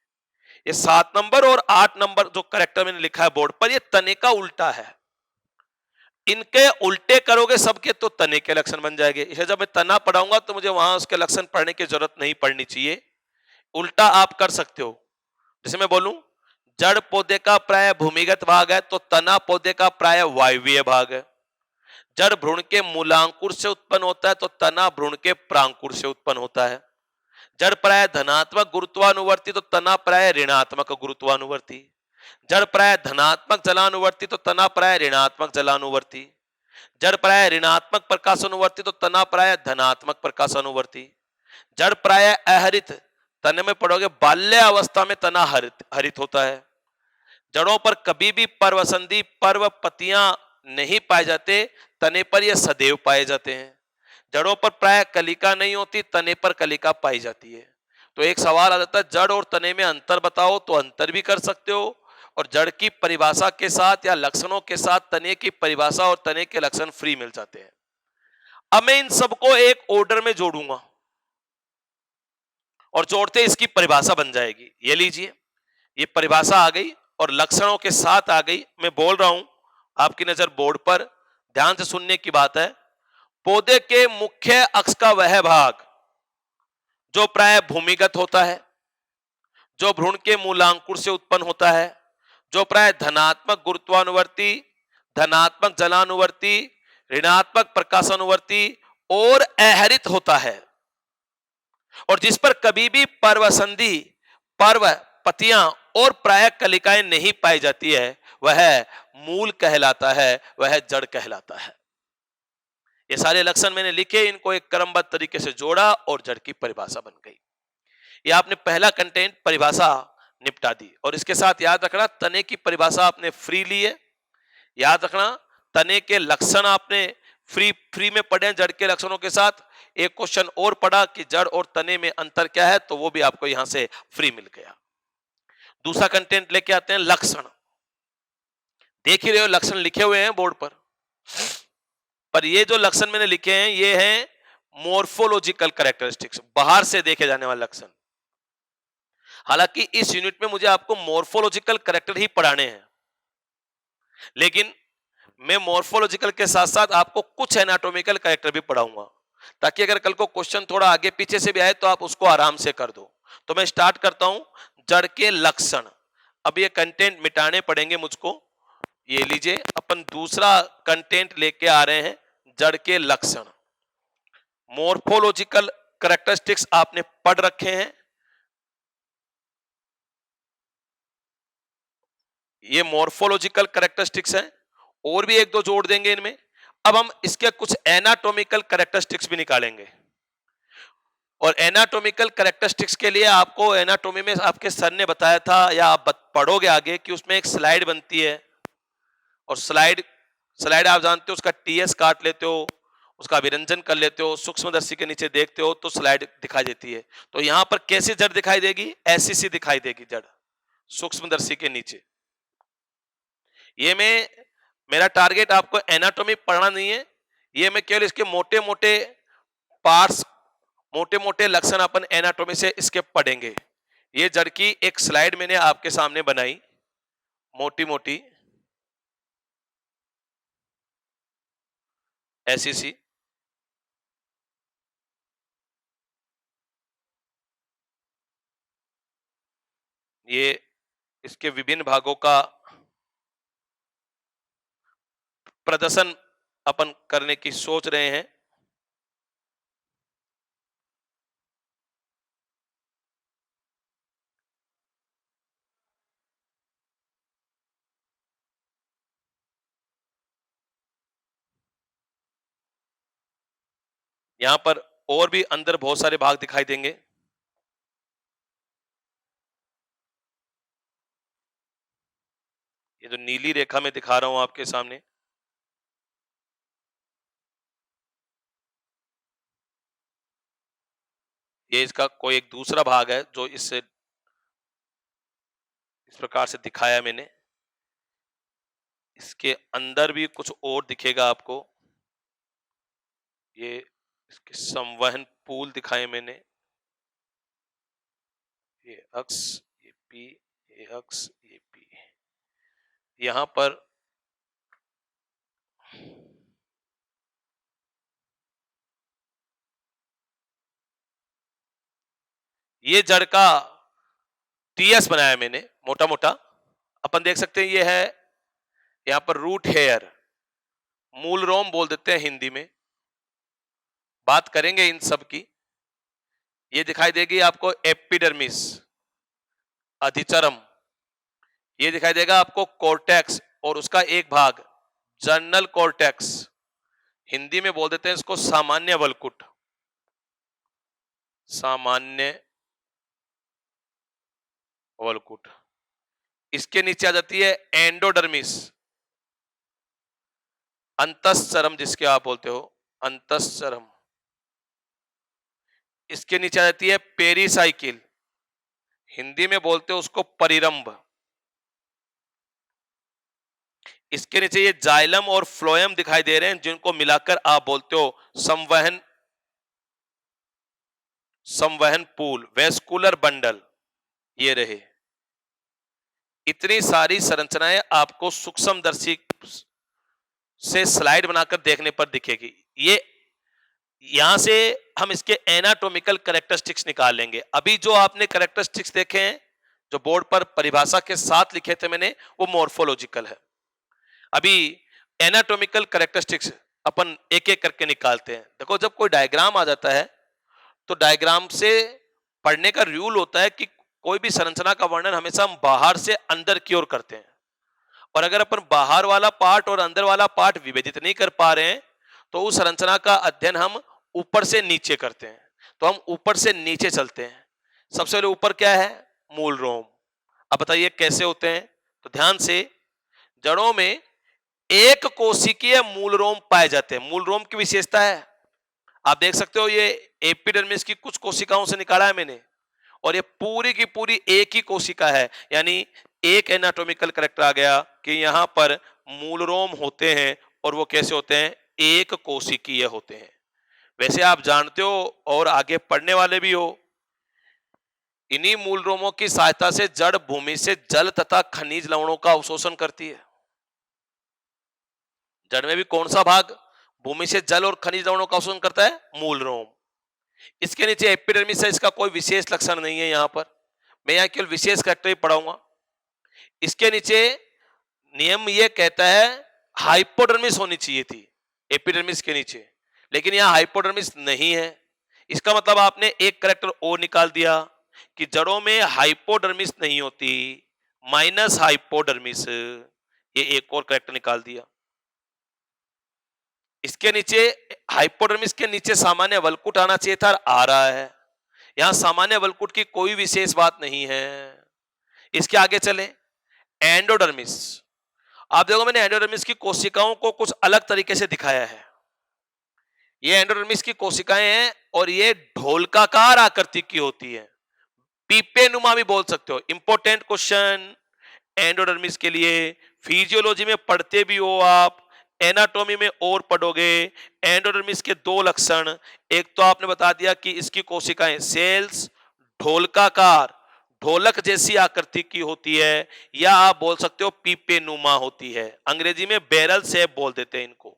ये 7 नंबर और 8 नंबर जो करेक्टर मैंने लिखा है बोर्ड पर, ये तने का उल्टा है। इनके उल्टे करोगे सबके तो तने के लक्षण बन जाएंगे। इसे जब मैं तना पढ़ाऊंगा तो मुझे वहां उसके लक्षण पढ़ने की जरूरत नहीं पड़नी चाहिए, उल्टा आप कर सकते हो। जैसे मैं बोलूं, जड़ पौधे का प्राय भूमिगत भाग है, तो तना पौधे का प्राय वायवीय भाग है। जड़ भ्रूण के मूलांकुर से उत्पन्न होता है, तो तना भ्रूण के प्रांकुर से उत्पन्न होता है। जड़ प्राय धनात्मक गुरुत्वानुवर्ती, तो तना प्राय ऋणात्मक गुरुत्वानुवर्ती। जड़ प्राय धनात्मक जलानुवर्ती, तो तना प्राय ऋणात्मक जलानुवर्ती। जड़ प्राय ऋणात्मक प्रकाशानुवर्ती, तो तना प्राय धनात्मक प्रकाशानुवर्ती। जड़ प्राय अहरित, तने में पढ़ोगे बाल्य अवस्था में तना हरित हरित होता है। जड़ों पर कभी भी पर्वसंधि, पर्व पतियां नहीं पाए जाते, तने पर यह सदैव पाए जाते हैं। जड़ों पर प्राय कलिका नहीं होती, तने पर कलिका पाई जाती है। तो एक सवाल आ जाता है, जड़ और तने में अंतर बताओ, तो अंतर भी कर सकते हो, और जड़ की परिभाषा के साथ या लक्षणों के साथ तने की परिभाषा और तने के लक्षण फ्री मिल जाते हैं। अब मैं इन सबको एक ऑर्डर में जोड़ूंगा और जोड़ते इसकी परिभाषा बन जाएगी। ये लीजिए, ये परिभाषा आ गई और लक्षणों के साथ आ गई। मैं बोल रहा हूं, आपकी नजर बोर्ड पर, ध्यान से सुनने की बात है। पौधे के मुख्य अक्ष का वह भाग जो प्राय भूमिगत होता है, जो भ्रूण के मूलांकुर से उत्पन्न होता है, जो प्राय धनात्मक गुरुत्वानुवर्ती, धनात्मक जलानुवर्ती, ऋणात्मक प्रकाशानुवर्ती और अहरित होता है, और जिस पर कभी भी पर्वसंधि, पर्व पतियां और प्राय कलिकाएं नहीं पाई जाती है, वह मूल कहलाता है, वह जड़ कहलाता है। ये सारे लक्षण मैंने लिखे, इनको एक क्रमबद्ध तरीके से जोड़ा और जड़ की परिभाषा बन गई। ये आपने पहला कंटेंट परिभाषा निपटा दी, और इसके साथ याद रखना, तने की परिभाषा आपने फ्री ली है। याद रखना, तने के लक्षण आपने फ्री फ्री में पढ़े, जड़ के लक्षणों के साथ। एक क्वेश्चन और पढ़ा कि जड़ और तने में अंतर क्या है, तो वो भी आपको यहां से फ्री मिल गया। दूसरा कंटेंट लेके आते हैं, लक्षण। देख ही रहे हो, लक्षण लिखे हुए हैं बोर्ड पर ये जो लक्षण मैंने लिखे हैं, ये हैं मोर्फोलॉजिकल कैरेक्टरिस्टिक्स, बाहर से देखे जाने वाले लक्षण। हालांकि इस यूनिट में मुझे आपको मोर्फोलॉजिकल कैरेक्टर ही पढ़ाने हैं, लेकिन मैं मोर्फोलॉजिकल के साथ साथ आपको कुछ एनाटॉमिकल कैरेक्टर भी पढ़ाऊंगा, ताकि अगर कल को क्वेश्चन थोड़ा आगे पीछे से भी आए तो आप उसको आराम से कर दो। तो मैं स्टार्ट करता हूं, जड़ के लक्षण। अब ये कंटेंट मिटाने पड़ेंगे मुझको। ये लीजिए, अपन दूसरा कंटेंट लेके आ रहे हैं, जड़ के लक्षण। मोर्फोलॉजिकल कैरेक्टरिस्टिक्स आपने पढ़ रखे हैं, ये मोर्फोलॉजिकल कैरेक्टरिस्टिक्स हैं, और भी एक दो जोड़ देंगे इनमें। अब हम इसके कुछ एनाटॉमिकल कैरेक्टरिस्टिक्स भी निकालेंगे, और एनाटॉमिकल कैरेक्टरिस्टिक्स के लिए आपको एनाटॉमी में आपके सर ने बताया था, या आप पढ़ोगे आगे, कि उसमें एक स्लाइड बनती है, और स्लाइड स्लाइड आप जानते हो, उसका टीएस काट लेते हो, उसका अभिरंजन कर लेते हो, सूक्ष्मदर्शी के नीचे देखते हो तो स्लाइड दिखाई देती है। तो यहां पर कैसी जड़ दिखाई देगी? ऐसी सी दिखाई देगी जड़, सूक्ष्मदर्शी के नीचे। ये मेरा टारगेट आपको एनाटॉमी पढ़ना नहीं है, ये मैं केवल इसके मोटे मोटे पार्ट्स, मोटे मोटे लक्षण अपन एनाटॉमी से इसके पढ़ेंगे। ये जड़ की एक स्लाइड मैंने आपके सामने बनाई, मोटी मोटी ऐसी सी। ये इसके विभिन्न भागों का प्रदर्शन अपन करने की सोच रहे हैं। यहां पर और भी अंदर बहुत सारे भाग दिखाई देंगे। ये जो नीली रेखा में दिखा रहा हूं आपके सामने, ये इसका कोई एक दूसरा भाग है जो इससे इस प्रकार से दिखाया मैंने। इसके अंदर भी कुछ और दिखेगा आपको। ये इसके संवहन पूल दिखाए मैंने। ये अक्स, ये पी, ये अक्स, ये पी। यहां पर ये जड़ का टीएस बनाया मैंने मोटा मोटा। अपन देख सकते हैं ये है यहां पर रूट हेयर, मूल रोम बोल देते हैं हिंदी में। बात करेंगे इन सब की। ये दिखाई देगी आपको एपिडर्मिस, अधिचरम। ये दिखाई देगा आपको कॉर्टेक्स और उसका एक भाग जर्नल कॉर्टेक्स, हिंदी में बोल देते हैं इसको सामान्य वलकुट। सामान्य वलकुट। इसके नीचे आ जाती है एंडोडर्मिस, अंतःचरम जिसके आप बोलते हो, अंतःचरम। इसके नीचे आ जाती है पेरीसाइकिल, हिंदी में बोलते हो उसको परिरंभ। इसके नीचे ये जाइलम और फ्लोएम दिखाई दे रहे हैं जिनको मिलाकर आप बोलते हो संवहन, संवहन पूल, वेस्कुलर बंडल। ये रहे। इतनी सारी संरचनाएं आपको सूक्ष्मदर्शी से स्लाइड बनाकर देखने पर दिखेगी। ये यहां से हम इसके एनाटॉमिकल कैरेक्टरिस्टिक्स निकाल लेंगे। अभी जो आपने कैरेक्टरिस्टिक्स देखे हैं जो बोर्ड पर परिभाषा के साथ लिखे थे मैंने, वो मॉर्फोलॉजिकल है। अभी एनाटॉमिकल कैरेक्टरिस्टिक्स अपन एक एक करके निकालते हैं। देखो जब कोई डायग्राम आ जाता है तो डायग्राम से पढ़ने का रूल होता है कि कोई भी संरचना का वर्णन हमेशा हम बाहर से अंदर की ओर करते हैं, और अगर अपन बाहर वाला पार्ट और अंदर वाला पार्ट विभेदित नहीं कर पा रहे हैं तो उस संरचना का अध्ययन हम ऊपर से नीचे करते हैं। तो हम ऊपर से नीचे चलते हैं। सबसे पहले ऊपर क्या है? मूल रोम। अब बताइए कैसे होते हैं? तो ध्यान से, जड़ों में एक कोशिकीय मूल रोम पाए जाते हैं। मूल रोम की विशेषता है, आप देख सकते हो ये एपिडर्मिस की कुछ कोशिकाओं से निकाला है मैंने, और ये पूरी की पूरी एक ही कोशिका है। यानी एक एनाटॉमिकल कैरेक्टर आ गया कि यहां पर मूल रोम होते हैं, और वो कैसे होते हैं? एक कोशिकीय होते हैं। वैसे आप जानते हो और आगे पढ़ने वाले भी हो, इन्हीं मूल रोमों की सहायता से जड़ भूमि से जल तथा खनिज लवणों का अवशोषण करती है। जड़ में भी कौन सा भाग भूमि से जल और खनिज लवणों का अवशोषण करता है? मूल रोम। इसके नीचे एपिडर्मिस है, इसका कोई विशेष लक्षण नहीं है। यहां पर मैं यहां केवल विशेष कैरेक्टर ही पढ़ाऊंगा। इसके नीचे नियम यह कहता है हाइपोडर्मिस होनी चाहिए थी एपिडर्मिस के नीचे, लेकिन यहां हाइपोडर्मिस नहीं है। इसका मतलब आपने एक कैरेक्टर और निकाल दिया कि जड़ों में हाइपोडर्मिस नहीं होती, माइनस हाइपोडर्मिस, ये एक और कैरेक्टर निकाल दिया। इसके नीचे हाइपोडर्मिस के नीचे सामान्य वलकुट आना चाहिए था, आ रहा है। यहां सामान्य वलकुट की कोई विशेष बात नहीं है। इसके आगे चले, एंडोडर्मिस। आप देखो मैंने एंडोडर्मिस की कोशिकाओं को कुछ अलग तरीके से दिखाया है। ये एंडोडर्मिस की कोशिकाएं हैं और ये ढोलकाकार आकृति की होती है, पीपे नुमा भी बोल सकते हो। इंपॉर्टेंट क्वेश्चन एंडोडर्मिस के लिए, फिजियोलॉजी में पढ़ते भी हो आप, एनाटॉमी में और पढ़ोगे। एंडोडर्मिस के दो लक्षण, एक तो आपने बता दिया कि इसकी कोशिकाएं सेल्स ढोलकाकार, ढोलक जैसी आकृति की होती है, या आप बोल सकते हो पीपे नुमा होती है। अंग्रेजी में बैरल शेप बोल देते हैं इनको।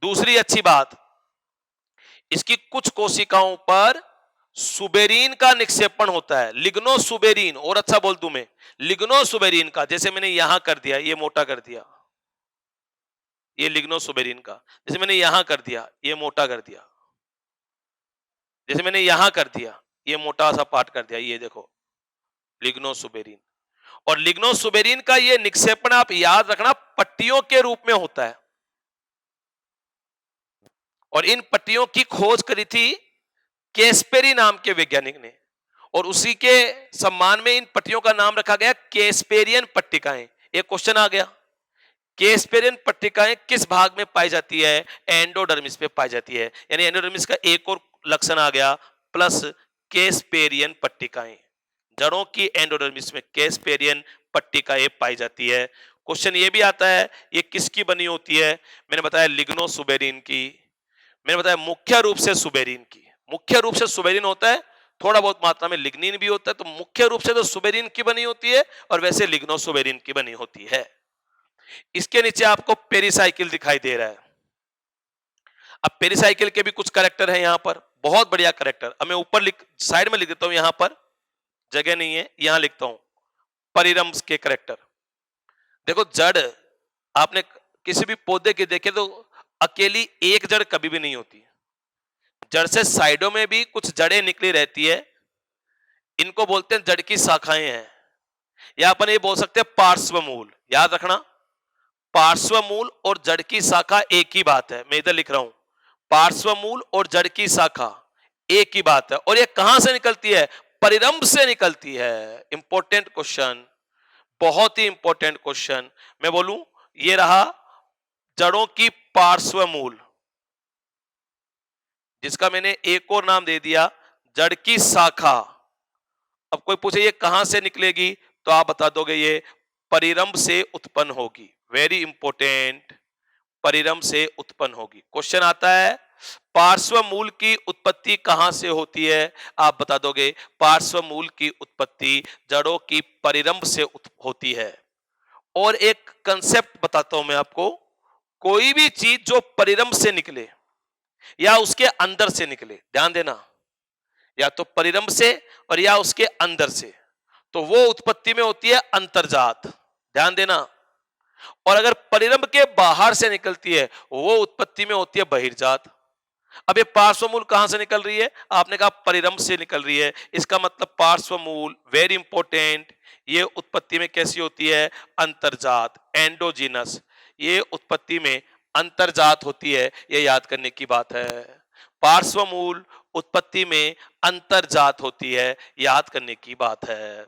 दूसरी अच्छी बात, इसकी कुछ कोशिकाओं पर सुबेरीन का निक्षेपण होता है, लिग्नो सुबेरीन। और अच्छा बोल दूं मैं, लिग्नो सुबेरीन का, जैसे मैंने यहां कर दिया, ये मोटा कर दिया, ये लिग्नोसुबेरिन का। जैसे मैंने यहां कर दिया, ये मोटा कर दिया, जैसे मैंने यहां कर दिया, ये मोटा सा पार्ट कर दिया, ये देखो लिग्नोसुबेरिन। और लिग्नोसुबेरिन का ये निक्षेपण आप याद रखना पट्टियों के रूप में होता है, और इन पट्टियों की खोज करी थी केस्पेरी नाम के वैज्ञानिक ने, और उसी के सम्मान में इन पट्टियों का नाम रखा गया केस्पेरियन पट्टिकाएं। एक क्वेश्चन आ गया, केस्पेरियन पट्टिकाएं किस भाग में पाई जाती है? एंडोडर्मिस पे पाई जाती है। यानी एंडोडर्मिस का एक और लक्षण आ गया, प्लस केस्पेरियन पट्टिकाएं, जड़ों की एंडोडर्मिस में केस्पेरियन पट्टिकाएं पाई जाती है। क्वेश्चन ये भी आता है, ये किसकी बनी होती है? मैंने बताया लिग्नोसुबेरिन की, मैंने बताया मुख्य रूप से सुबेरिन की। मुख्य रूप से सुबेरिन होता है, थोड़ा बहुत मात्रा में लिग्निन भी होता है, तो मुख्य रूप से तो सुबेरिन की बनी होती है, और वैसे लिग्नोसुबेरिन की बनी होती है। इसके नीचे आपको पेरिसाइकिल दिखाई दे रहा है। अब पेरिसाइकिल के भी कुछ कैरेक्टर है यहां पर, बहुत बढ़िया कैरेक्टर। अब मैं ऊपर साइड में लिख देता हूं, यहां पर जगह नहीं है, यहां लिखता हूं परिरम्भ के कैरेक्टर। देखो जड़ आपने किसी भी पौधे के देखे तो अकेली एक जड़ कभी भी नहीं होती, जड़ से साइडों में भी कुछ जड़ें निकली रहती है, इनको बोलते हैं जड़ की शाखाएं हैं, या अपन ये बोल सकते हैं पार्श्व मूल। याद रखना, पार्श्व मूल और जड़ की शाखा एक ही बात है। मैं इधर लिख रहा हूं, पार्श्व मूल और जड़ की शाखा एक ही बात है। और ये कहां से निकलती है? परिरंभ से निकलती है। इंपॉर्टेंट क्वेश्चन, बहुत ही इंपॉर्टेंट क्वेश्चन। मैं बोलूं, ये रहा जड़ों की पार्श्व मूल, जिसका मैंने एक और नाम दे दिया जड़ की शाखा। अब कोई पूछे ये कहां से निकलेगी, तो आप बता दोगे ये परिरंभ से उत्पन्न होगी। वेरी इंपॉर्टेंट, परिरंभ से उत्पन्न होगी। क्वेश्चन आता है पार्श्व मूल की उत्पत्ति कहां से होती है? आप बता दोगे पार्श्व मूल की उत्पत्ति जड़ों की परिरंभ से होती है। और एक कंसेप्ट बताता हूं मैं आपको, कोई भी चीज जो परिरंभ से निकले या उसके अंदर से निकले, ध्यान देना, या तो परिरंभ से और या उसके अंदर से, तो वो उत्पत्ति में होती है अंतर्जात। ध्यान देना। और अगर परिरंभ के बाहर से निकलती है, वो उत्पत्ति में होती है बहिर्जात। अब ये पार्श्व मूल कहां से निकल रही है? आपने कहा परिरंभ से निकल रही है, इसका मतलब पार्श्व मूल, वेरी इंपॉर्टेंट, ये उत्पत्ति में कैसी होती है? अंतर्जात, एंडोजीनस। ये उत्पत्ति में अंतर्जात होती है, ये याद करने की बात है। पार्श्व मूल उत्पत्ति में अंतर्जात होती है, याद करने की बात है।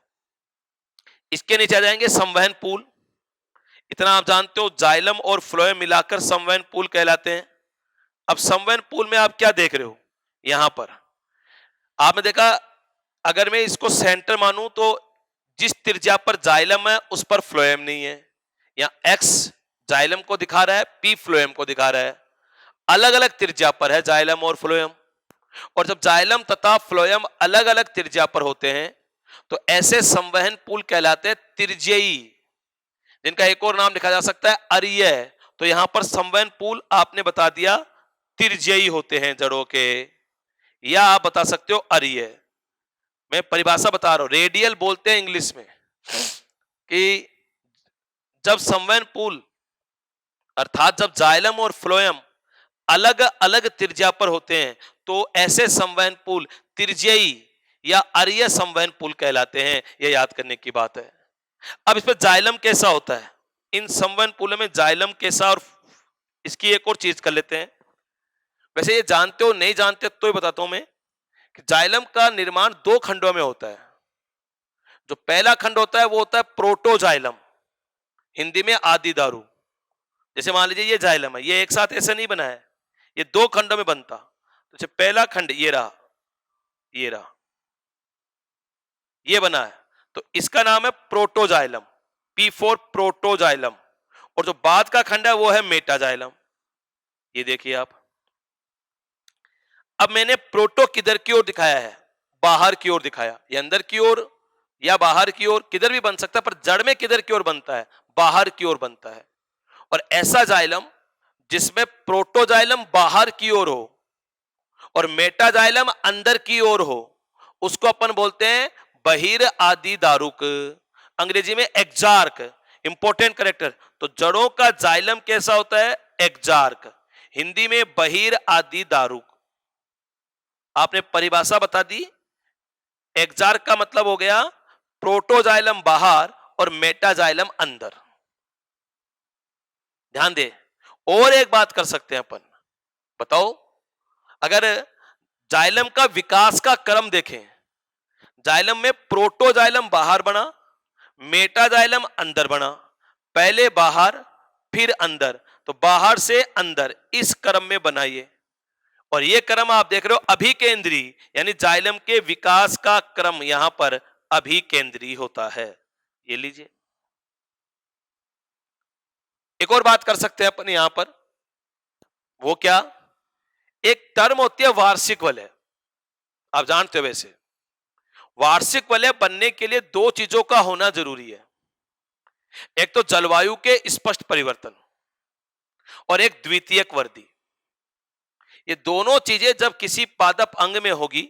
इसके नीचे आ जाएंगे संवहन पूल। इतना आप जानते हो, जाइलम और फ्लोएम मिलाकर संवहन पूल कहलाते हैं। अब संवहन पूल में आप क्या देख रहे हो? यहां पर आपने देखा, अगर मैं इसको सेंटर मानूं तो जिस त्रिज्या पर जाइलम है उस पर फ्लोएम नहीं है। या एक्स जाइलम को दिखा रहा है, पी फ्लोएम को दिखा रहा है। अलग अलग त्रिज्या पर है जाइलम और फ्लोएम। और जब जाइलम तथा फ्लोएम अलग अलग त्रिज्या पर होते हैं तो ऐसे संवहन पूल कहलाते हैं त्रिज्यी, जिनका एक और नाम लिखा जा सकता है अरीय। तो यहां पर संवहन पूल आपने बता दिया त्रिज्यी होते हैं जड़ों के, या आप बता सकते हो अरीय। मैं परिभाषा बता रहा हूं, रेडियल बोलते हैं इंग्लिश में, कि जब संवहन पूल अर्थात जब जाइलम और फ्लोएम अलग अलग त्रिज्या पर होते हैं तो ऐसे संवहन पूल त्रिज्यी या अरीय संवहन पूल कहलाते हैं। यह याद करने की बात है। अब इस पर जाइलम कैसा होता है? इन संवहन पूलों में जाइलम कैसा, और इसकी एक और चीज कर लेते हैं। वैसे ये जानते हो, नहीं जानते तो ही बताता हूं मैं, कि जाइलम का निर्माण दो खंडों में होता है। जो पहला खंड होता है वो होता है प्रोटोजाइलम, हिंदी में आदि दारू। जैसे मान लीजिए ये जाइलम है, ये एक साथ ऐसे नहीं बना है, ये दो खंडों में बनता। तो पहला खंड ये रहा, ये रहा, ये बना है, तो इसका नाम है प्रोटोजाइलम, P4 प्रोटोजाइलम। और जो बाद का खंड है वो है मेटाजाइलम। ये देखिए आप। अब मैंने प्रोटो किधर की ओर दिखाया है? बाहर की ओर दिखाया। ये अंदर की ओर या बाहर की ओर किधर भी बन सकता है, पर जड़ में किधर की ओर बनता है? बाहर की ओर बनता है। और ऐसा जाइलम जिसमें प्रोटोजाइलम बाहर की ओर हो और मेटाजाइलम अंदर की ओर हो, उसको अपन बोलते हैं बहिर आदि दारुक, अंग्रेजी में एक्जार्क। Important character. तो जड़ों का जाइलम कैसा होता है? एक्जार्क, हिंदी में बहिर आदि दारू। आपने परिभाषा बता दी। एक्जार्क का मतलब हो गया प्रोटोजाइलम बाहर और मेटाजाइलम अंदर। ध्यान दे, और एक बात कर सकते हैं अपन। बताओ, अगर जाइलम का विकास का क्रम देखें, जाइलम में प्रोटोजाइलम बाहर बना, मेटाजाइलम अंदर बना, पहले बाहर फिर अंदर, तो बाहर से अंदर इस क्रम में बनाइए। और ये क्रम आप देख रहे हो अभिकेंद्री, यानी जाइलम के विकास का क्रम यहां पर अभिकेंद्री होता है। ये लीजिए, एक और बात कर सकते हैं अपन यहां पर। वो क्या? एक टर्म होती है वार्षिक वलय। आप जानते हो वैसे वार्षिक वलय बनने के लिए दो चीजों का होना जरूरी है। एक तो जलवायु के स्पष्ट परिवर्तन और एक द्वितीयक वृद्धि। ये दोनों चीजें जब किसी पादप अंग में होगी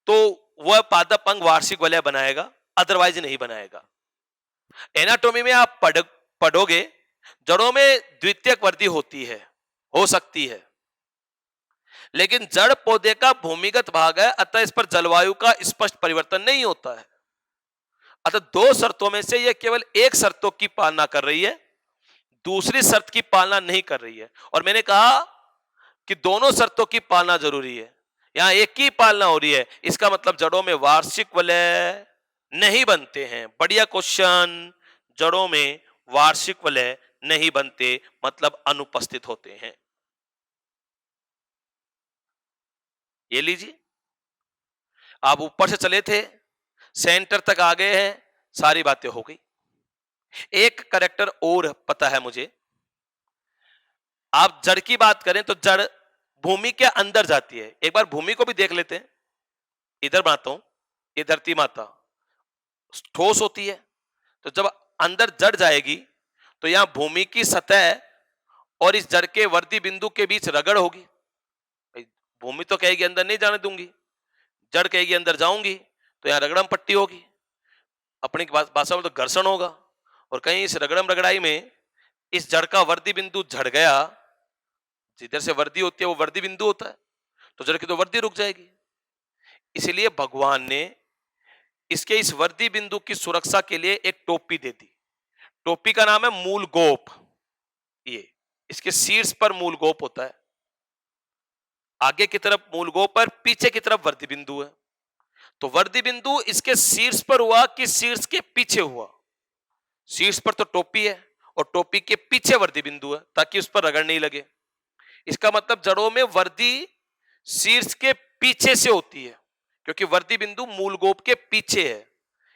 तो वह पादप अंग वार्षिक वलय बनाएगा, अदरवाइज नहीं बनाएगा। एनाटॉमी में आप पढ़ोगे जड़ों में द्वितीयक वृद्धि होती है, हो सकती है, लेकिन जड़ पौधे का भूमिगत भाग है, अतः इस पर जलवायु का स्पष्ट परिवर्तन नहीं होता है। अतः दो शर्तों में से यह केवल एक शर्तों की पालना कर रही है, दूसरी शर्त की पालना नहीं कर रही है। और मैंने कहा कि दोनों शर्तों की पालना जरूरी है, यहां एक की पालना हो रही है, इसका मतलब जड़ों में वार्षिक वलय नहीं बनते हैं। बढ़िया क्वेश्चन। जड़ों में वार्षिक वलय नहीं बनते मतलब अनुपस्थित होते हैं। ये लीजिए, आप ऊपर से चले थे, सेंटर तक आ गए हैं, सारी बातें हो गई। एक करेक्टर और पता है मुझे। आप जड़ की बात करें तो जड़ भूमि के अंदर जाती है। एक बार भूमि को भी देख लेते हैं। इधर बनाता हूं, ये धरती माता ठोस होती है, तो जब अंदर जड़ जाएगी तो यहां भूमि की सतह और इस जड़ के वर्दी बिंदु के बीच रगड़ होगी। भूमि तो कहेगी अंदर नहीं जाने दूंगी, जड़ कहेगी अंदर जाऊंगी, तो यहां रगड़म पट्टी होगी, अपनी भाषा में तो घर्षण होगा। और कहीं इस रगड़म रगड़ाई में इस जड़ का वर्दी बिंदु झड़ गया, जिधर से वर्दी होती है वो वर्दी बिंदु होता है, तो जड़ की तो वर्दी रुक जाएगी। इसलिए भगवान ने इसके इस वर्दी बिंदु की सुरक्षा के लिए एक टोपी दे दी। टोपी का नाम है मूल गोप। ये इसके शीर्ष पर मूल गोप होता है, आगे की तरफ मूल गोप पर, पीछे की तरफ वर्दी बिंदु है। तो वर्दी बिंदु इसके शीर्ष पर हुआ कि शीर्ष के पीछे हुआ? शीर्ष पर तो टोपी है और टोपी के पीछे वर्दी बिंदु है, ताकि उस पर रगड़ नहीं लगे। इसका मतलब जड़ों में वर्दी शीर्ष के पीछे से होती है, क्योंकि वर्दी बिंदु मूल गोप के पीछे है।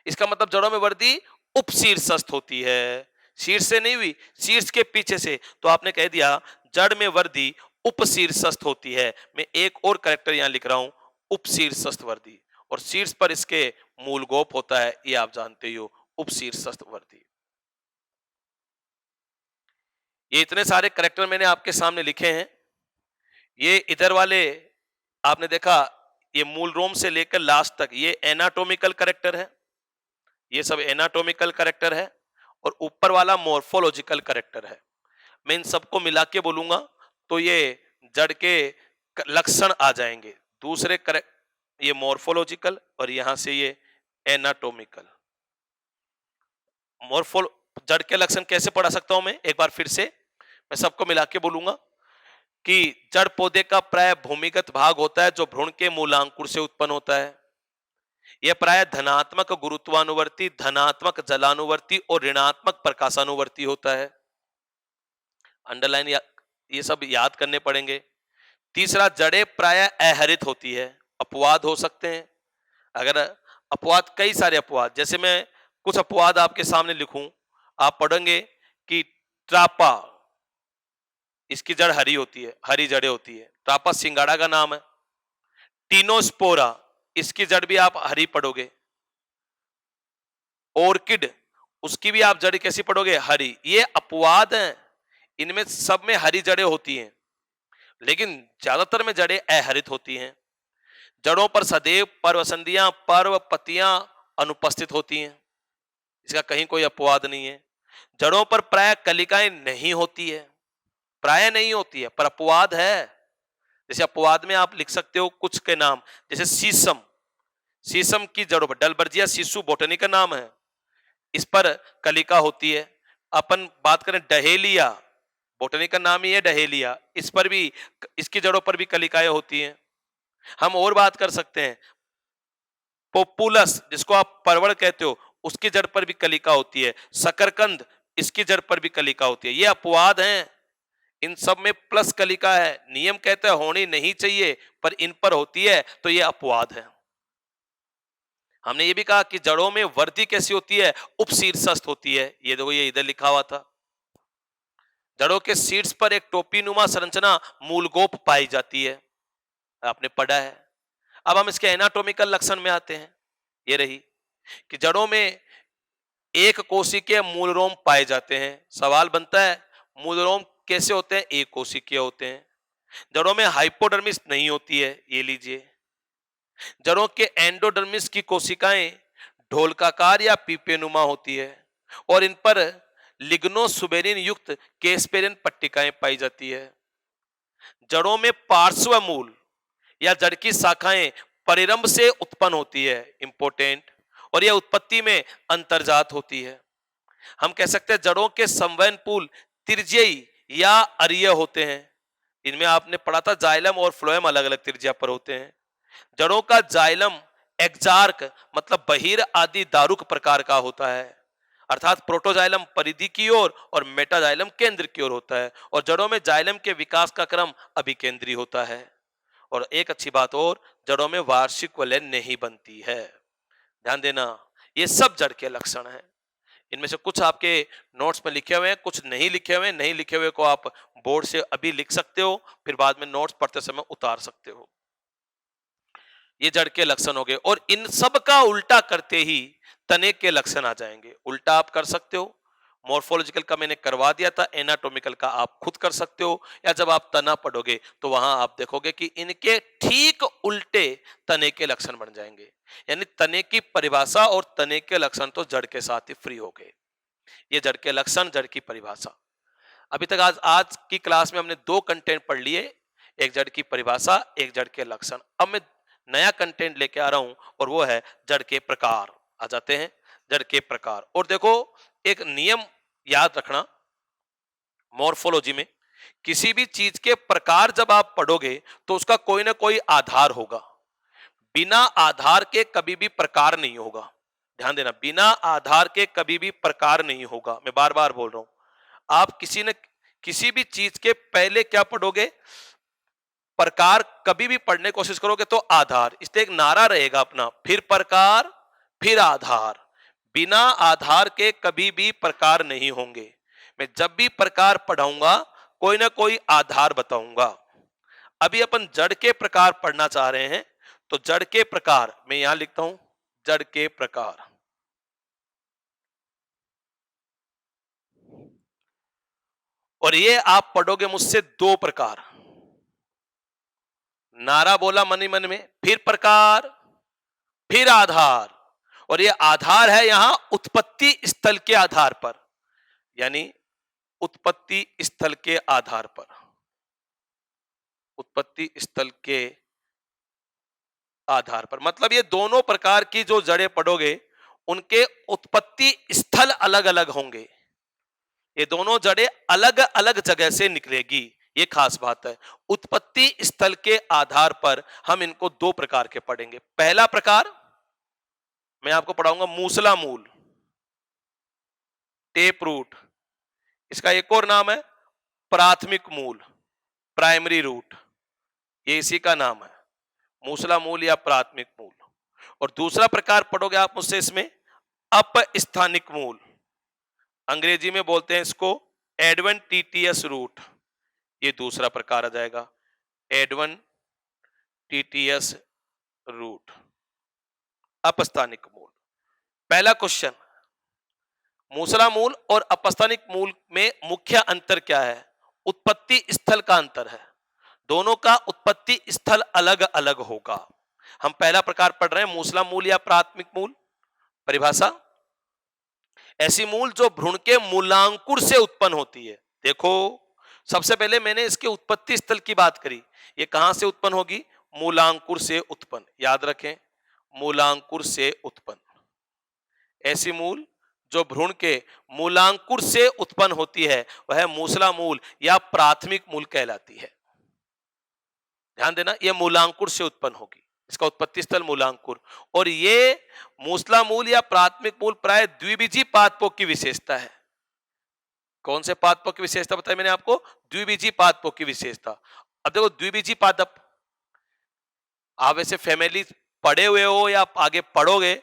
इसका मतलब जड़ों में वर्दी उपशीर्षस्थ होती है, शीर्ष से नहीं हुई, शीर्ष के पीछे से। तो आपने कह दिया जड़ में वर्दी उपशीर्षस्थ होती है। मैं एक और कैरेक्टर यहां लिख रहा हूं, उपशीर्षस्थ वर्दी, और शीर्ष पर इसके मूल गोप होता है, ये आप जानते ही हो, उपशीर्षस्थ वर्दी। ये इतने सारे कैरेक्टर मैंने आपके सामने लिखे हैं। ये इधर वाले आपने देखा, ये मूल रोम से लेकर लास्ट तक ये एनाटॉमिकल कैरेक्टर है, ये सब एनाटॉमिकल कैरेक्टर है, और ऊपर वाला मॉर्फोलॉजिकल कैरेक्टर है। मैं इन सबको मिला के बोलूंगा तो ये जड़ के लक्षण आ जाएंगे। दूसरे ये मॉर्फोलॉजिकल और यहां से ये एनाटॉमिकल। जड़ के लक्षण कैसे पढ़ा सकता हूं मैं, एक बार फिर से मैं सबको मिला के बोलूंगा कि जड़ पौधे का प्राय भूमिगत भाग होता है जो भ्रूण के मूलांकुर से उत्पन्न होता है। यह प्राय धनात्मक गुरुत्वानुवर्ती, धनात्मक जलानुवर्ती और ऋणात्मक प्रकाशानुवर्ती होता है। अंडरलाइन ये सब याद करने पड़ेंगे। तीसरा, जड़ें प्राय अहरित होती है, अपवाद हो सकते हैं। अगर अपवाद, कई सारे अपवाद, जैसे मैं कुछ अपवाद आपके सामने लिखूं, आप पढ़ेंगे कि ट्रापा, इसकी जड़ हरी होती है, हरी जड़ें होती है, ट्रापा सिंगाड़ा का नाम है। टीनोस्पोरा, इसकी जड़ भी आप हरी पढ़ोगे। ऑर्किड, उसकी भी आप जड़ कैसी पढ़ोगे, हरी। ये अपवाद हैं, इनमें सब में हरी जड़ें होती हैं, लेकिन ज्यादातर में जड़ें अहरित होती हैं। जड़ों पर सदैव पर्वसंधियां, पर्व पत्तियां अनुपस्थित होती हैं, इसका कहीं कोई अपवाद नहीं है। जड़ों पर प्राय कलिकाएं नहीं होती है, प्राय नहीं होती है, पर अपवाद है। जैसे अपवाद में आप लिख सकते हो कुछ के नाम, जैसे शीशम, शीशम की जड़ों पर, डलबर्जिया शीशु बोटनी का नाम है, इस पर कलिका होती है। अपन बात करें डहेलिया, बोटनी का नाम ही है डहेलिया, इस पर भी, इसकी जड़ों पर भी कलिकाएं होती हैं। हम और बात कर सकते हैं पोपुलस, जिसको आप परवड़ कहते हो, उसकी जड़ पर भी कलिका होती है। शकरकंद, इसकी जड़ पर भी कलिका होती है। ये अपवाद हैं, इन सब में प्लस कलिका है। नियम कहते हैं होनी नहीं चाहिए, पर इन पर होती है, तो ये अपवाद है। हमने ये भी कहा कि जड़ों में वृद्धि कैसी होती है, उपशीर्षस्थ होती है। ये देखो, ये इधर लिखा हुआ था। जड़ों के शीर्ष पर एक टोपी नुमा संरचना मूलगोप पाई जाती है, आपने पढ़ा है। अब हम इसके एनाटॉमिकल लक्षण में आते हैं। ये रही कि जड़ों में एक कोशिकीय मूलरोम पाए जाते हैं। सवाल बनता है मूलरोम कैसे होते हैं, एक कोशिकीय होते हैं। जड़ों में हाइपोडर्मिस नहीं होती है, ये लीजिए। जड़ों के एंडोडर्मिस की कोशिकाएं ढोलकाकार या पीपेनुमा होती है और इन पर लिग्नोसुबेरिन युक्त केस्पेरिन पट्टिकाएं पाई जाती है। जड़ों में पार्श्व मूल या जड़ की शाखाएं परिरंभ से उत्पन्न होती है, इंपोर्टेंट, और यह उत्पत्ति में अंतर्जात होती है। हम कह सकते हैं जड़ों के संवहन पुल त्रिज्यीय या अरीय होते हैं। इनमें आपने पढ़ा था जाइलम और फ्लोएम अलग अलग त्रिज्या पर होते हैं। जड़ों का जाइलम एक्जार्क मतलब बहिर आदि दारुक प्रकार का होता है, अर्थात प्रोटोजाइलम परिधि की ओर और मेटाजाइलम केंद्र की ओर होता है, और जड़ों में जाइलम के विकास का क्रम अभिकेंद्रीय होता है। और एक अच्छी बात और, जड़ों में वार्षिक वलय नहीं बनती है। ध्यान देना, ये सब जड़ के लक्षण हैं। इनमें से कुछ आपके नोट्स में लिखे हुए हैं, कुछ नहीं लिखे हुए हैं। नहीं लिखे हुए को आप बोर्ड से अभी लिख सकते हो, फिर बाद में नोट्स पढ़ते समय उतार सकते हो। ये जड़ के लक्षण हो गए, और इन सब का उल्टा करते ही तने के लक्षण आ जाएंगे। उल्टा आप कर सकते हो, मॉर्फोलॉजिकल का मैंने करवा दिया था, एनाटॉमिकल का आप खुद कर सकते हो, या जब आप तना पढ़ोगे तो वहां आप देखोगे कि इनके ठीक उल्टे तने के लक्षण बन जाएंगे। यानी तने की परिभाषा और तने के लक्षण तो जड़ के साथ ही फ्री हो गए। ये जड़ के लक्षण, जड़ की परिभाषा। अभी तक आज की क्लास में हमने दो कंटेंट पढ़ लिए, एक जड़ की परिभाषा, एक जड़ के लक्षण। अब मैं नया कंटेंट लेके आ रहा हूं, और वो है जड़ के प्रकार। आ जाते हैं जड़ के प्रकार। और देखो, एक नियम याद रखना, मॉर्फोलॉजी में किसी भी चीज के प्रकार जब आप पढ़ोगे तो उसका कोई ना कोई आधार होगा। बिना आधार के कभी भी प्रकार नहीं होगा। ध्यान देना, बिना आधार के कभी भी प्रकार नहीं होगा। मैं बार बार बोल रहा हूं, आप किसी भी चीज के पहले क्या पढ़ोगे, प्रकार कभी भी पढ़ने की कोशिश करोगे तो आधार। इसलिए एक नारा रहेगा अपना, फिर प्रकार फिर आधार। बिना आधार के कभी भी प्रकार नहीं होंगे। मैं जब भी प्रकार पढ़ाऊंगा कोई ना कोई आधार बताऊंगा। अभी अपन जड़ के प्रकार पढ़ना चाह रहे हैं, तो जड़ के प्रकार मैं यहां लिखता हूं, जड़ के प्रकार। और ये आप पढ़ोगे मुझसे दो प्रकार। नारा बोला मन ही मन में, फिर प्रकार फिर आधार। और ये आधार है यहां उत्पत्ति स्थल के आधार पर, यानी उत्पत्ति स्थल के आधार पर, उत्पत्ति स्थल के आधार पर। मतलब ये दोनों प्रकार की जो जड़ें पढ़ोगे उनके उत्पत्ति स्थल अलग अलग होंगे। ये दोनों जड़ें अलग अलग जगह से निकलेगी, ये खास बात है। उत्पत्ति स्थल के आधार पर हम इनको दो प्रकार के पढ़ेंगे। पहला प्रकार मैं आपको पढ़ाऊंगा मूसला मूल, टेप रूट। इसका एक और नाम है प्राथमिक मूल, प्राइमरी रूट। ये इसी का नाम है, मूसला मूल या प्राथमिक मूल। और दूसरा प्रकार पढ़ोगे आप मुझसे इसमें अपस्थानिक मूल, अंग्रेजी में बोलते हैं इसको एडवेंटिटियस रूट। ये दूसरा प्रकार आ जाएगा, एडवेंटिटियस रूट, अपस्थानिक मूल। पहला क्वेश्चन, मूसला मूल और अपस्थानिक मूल में मुख्य अंतर क्या है? उत्पत्ति स्थल का अंतर है, दोनों का उत्पत्ति स्थल अलग अलग होगा। हम पहला प्रकार पढ़ रहे हैं, मूसला मूल या प्राथमिक मूल। परिभाषा, ऐसी मूल जो भ्रूण के मूलांकुर से उत्पन्न होती है। देखो, सबसे पहले मैंने इसके उत्पत्ति स्थल की बात करी। ये कहां से उत्पन्न होगी? मूलांकुर से उत्पन्न। याद रखें, मूलांकुर से उत्पन्न। ऐसी मूल जो भ्रूण के मूलांकुर से उत्पन्न होती है वह मूसला मूल या प्राथमिक मूल कहलाती है। ध्यान देना, यह मूलांकुर से उत्पन्न होगी, इसका उत्पत्ति स्थल मूलांकुर। और ये मूसला मूल या प्राथमिक मूल प्राय द्विबीजी पादपों की विशेषता है। कौन से पादपों की विशेषता बताई मैंने आपको? द्विबीजी पादपों की विशेषता। अब देखो, द्विबीजी पादप, आप ऐसे फैमिली पढ़े हुए हो या आप आगे पढ़ोगे,